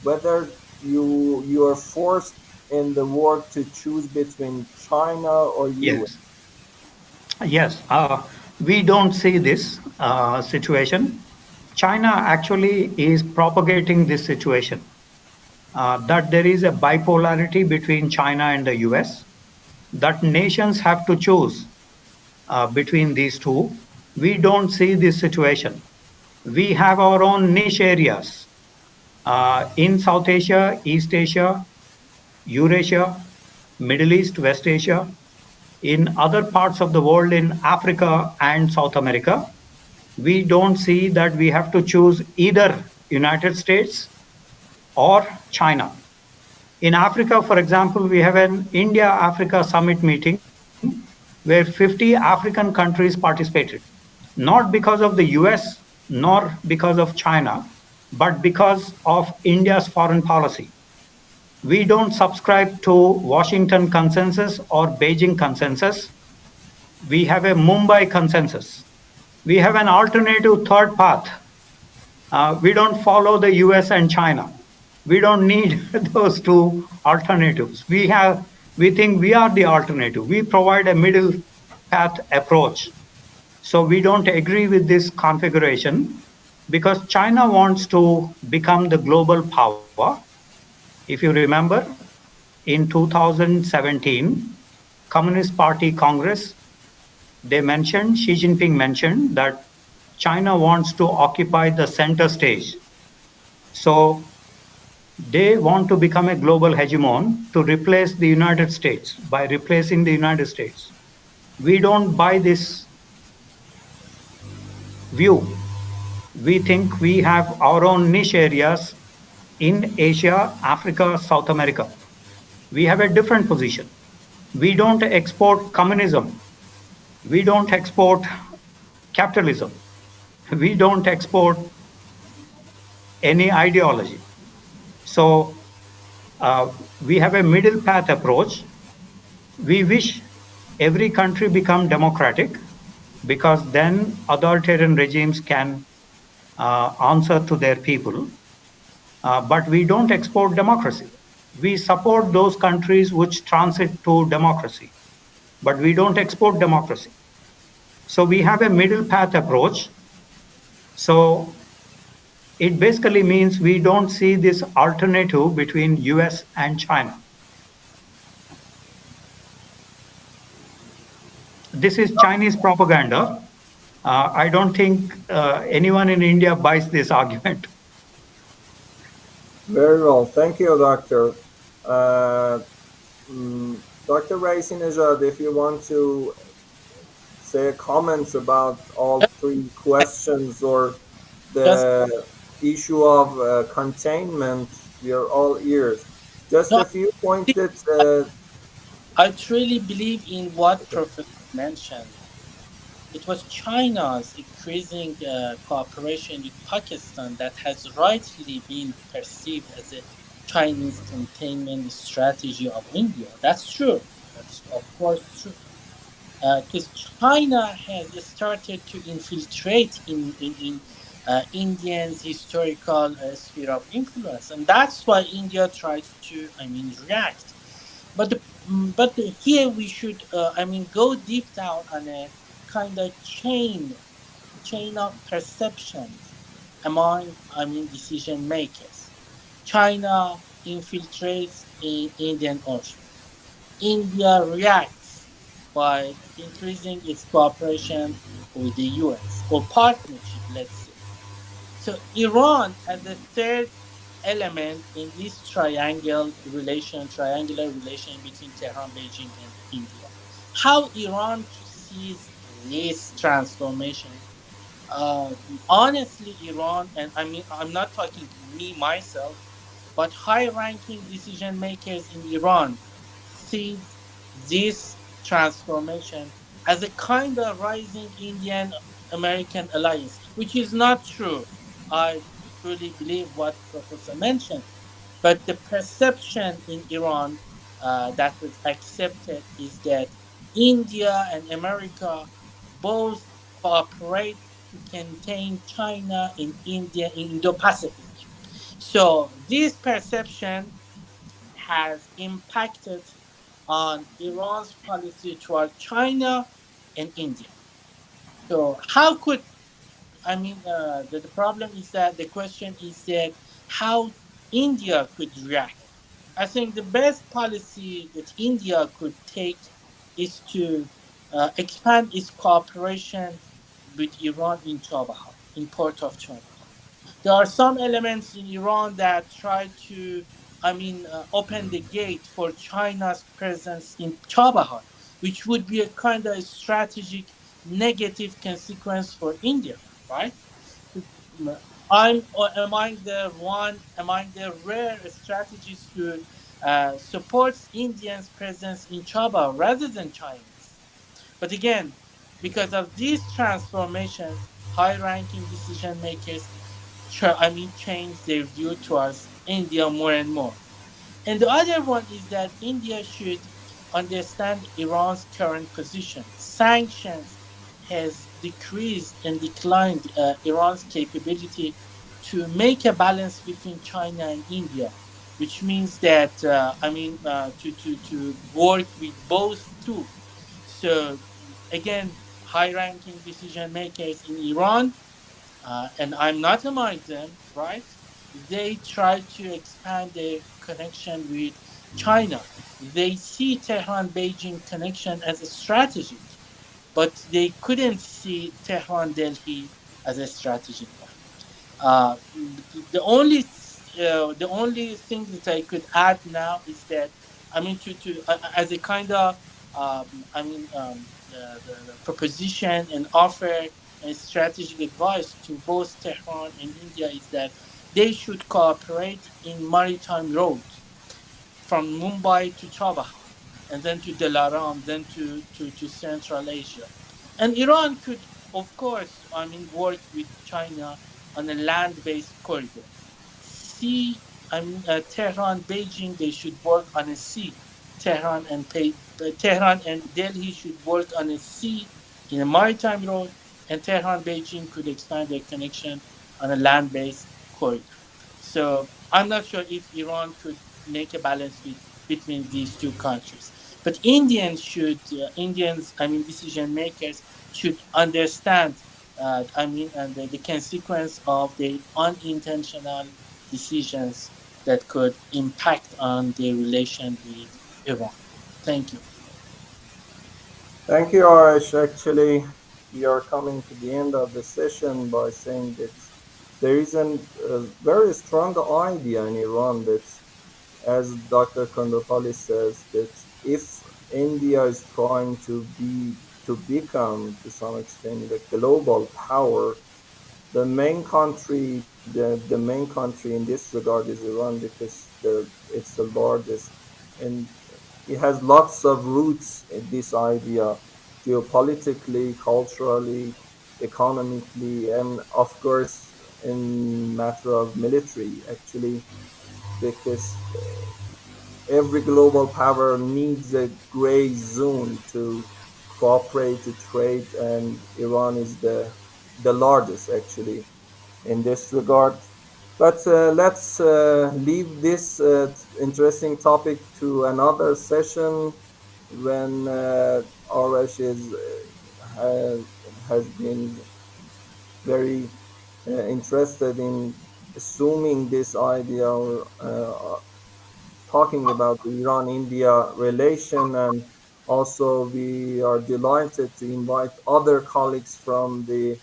S1: whether you are forced in the war to choose between China or US.
S3: Yes, we don't see this situation. China actually is propagating this situation. That there is a bipolarity between China and the US, that nations have to choose between these two. We don't see this situation. We have our own niche areas in South Asia, East Asia, Eurasia, Middle East, West Asia, in other parts of the world, in Africa and South America. We don't see that we have to choose either United States or China. In Africa, for example, we have an India-Africa summit meeting where 50 African countries participated, not because of the US nor because of China, but because of India's foreign policy. We don't subscribe to Washington consensus or Beijing consensus. We have a Mumbai consensus. We have an alternative third path. We don't follow the US and China. We don't need those two alternatives. We think we are the alternative. We provide a middle path approach. So we don't agree with this configuration because China wants to become the global power. If you remember, in 2017, Communist Party Congress, Xi Jinping mentioned that China wants to occupy the center stage. So they want to become a global hegemon to replace the United States by replacing the United States. We don't buy this view. We think we have our own niche areas in Asia, Africa, South America. We have a different position. We don't export communism. We don't export capitalism. We don't export any ideology. So we have a middle path approach. We wish every country become democratic because then authoritarian regimes can answer to their people. But we don't export democracy. We support those countries which transit to democracy, but we don't export democracy. So we have a middle path approach. So it basically means we don't see this alternative between US and China. This is Chinese propaganda. I don't think anyone in India buys this argument.
S1: Very well. Thank you, Doctor. Dr. Ra'isi Nژاد, if you want to say comments about all three questions or the issue of containment, we are all ears. Just
S2: No,
S1: a few points that
S2: I truly believe in what Professor mentioned. It was China's increasing cooperation with Pakistan that has rightly been perceived as a Chinese containment strategy of India. That's true. That's of course true. Because China has started to infiltrate in Indians' historical sphere of influence, and that's why India tries to, react. But here we should, go deep down on a kind of chain of perceptions among, decision makers. China infiltrates in Indian Ocean. India reacts by increasing its cooperation with the US or partnership, let's say. So Iran as a third element in this triangular relation between Tehran, Beijing, and India. How Iran sees this transformation? Uh, Honestly, Iran, and I'm not talking me myself, but high-ranking decision makers in Iran sees this transformation as a kind of rising Indian-American alliance, which is not true. I truly believe what Professor mentioned, but the perception in Iran that was accepted is that India and America both cooperate to contain China in India in Indo-Pacific. So this perception has impacted on Iran's policy toward China and India. So how could the problem is that the question is that how India could react. I think the best policy that India could take is to expand its cooperation with Iran in Chabahar, in port of Chabahar. There are some elements in Iran that try to, open the gate for China's presence in Chabahar, which would be a kind of strategic negative consequence for India, right? I'm among the rare strategists who supports Indians' presence in Chaba rather than Chinese. But again, because of these transformations, high-ranking decision makers, change their view towards India more and more. And the other one is that India should understand Iran's current position. Sanctions has decreased and declined Iran's capability to make a balance between China and India, which means that to work with both too. So again, high-ranking decision makers in Iran, and I'm not among them, right? They try to expand their connection with China. They see Tehran Beijing connection as a strategic, but they couldn't see Tehran Delhi as a strategic one. The only thing that I could add now is that to as a kind of the proposition and offer and strategic advice to both Tehran and India is that they should cooperate in maritime roads from Mumbai to Chabahar, and then to Delaram, then to Central Asia. And Iran could, of course, work with China on a land-based corridor. Sea, Tehran, Beijing, they should work on a sea. Tehran and Delhi should work on a sea in a maritime road, and Tehran, Beijing could expand their connection on a land-based corridor. So I'm not sure if Iran could make a balance between these two countries. But Indians, decision makers should understand, and the consequence of the unintentional decisions that could impact on their relation with Iran. Thank you.
S1: thank you, Arash. Actually, we are coming to the end of the session by saying that there is a very strong idea in Iran that, as Dr. Kondopali says, that if India is trying to become to some extent a global power, the main country, the main country in this regard is Iran, because it's the largest, and it has lots of roots in this idea, geopolitically, culturally, economically, and of course in matter of military, actually, because every global power needs a gray zone to cooperate, to trade, and Iran is the largest actually in this regard. But let's leave this interesting topic to another session when Arash has been very interested in assuming this idea, or talking about the Iran-India relation. And also we are delighted to invite other colleagues from the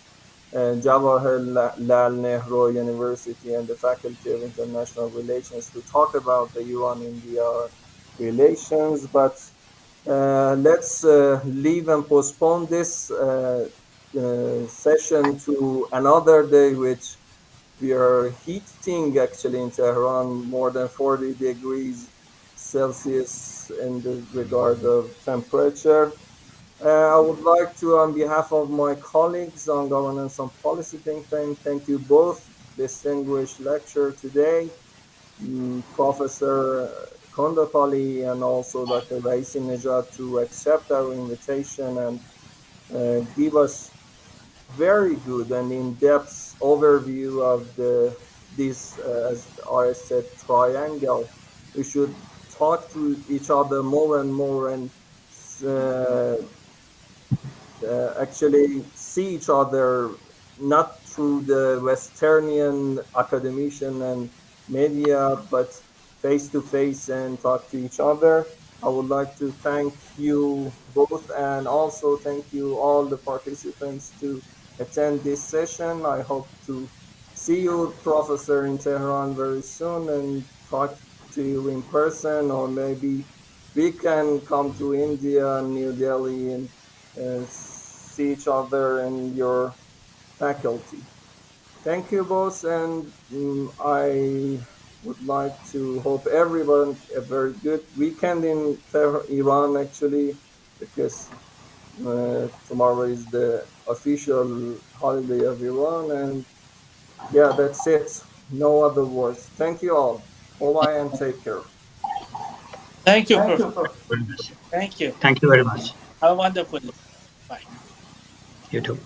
S1: Javaharlal Nehru University and the Faculty of International Relations to talk about the Iran-India relations. But let's leave and postpone this session to another day, which we are heating actually in Tehran more than 40 degrees Celsius in the regard of temperature. I would like to, on behalf of my colleagues on governance and policy think tank, thank you both, distinguished lecturer today, Professor Kondapali and also Dr. Ra'isi Nژاد, to accept our invitation and give us very good and in-depth overview of this, as RS said, triangle. We should talk to each other more and more, and uh, actually see each other not through the Westernian academician and media, but face to face and talk to each other. I would like to thank you both, and also thank you all the participants to attend this session. I hope to see you, Professor, in Tehran very soon and talk to you in person, or maybe we can come to India and New Delhi and see each other in your faculty. Thank you both, and I would like to hope everyone a very good weekend in Iran actually, because tomorrow is the official holiday of Iran. And yeah, that's it. No other words. Thank you all. Bye and take care.
S2: Thank you,
S1: Thank
S2: Professor.
S1: you, Prof.
S2: Thank you.
S3: Thank you very much.
S2: Have a wonderful day. Bye.
S3: You too.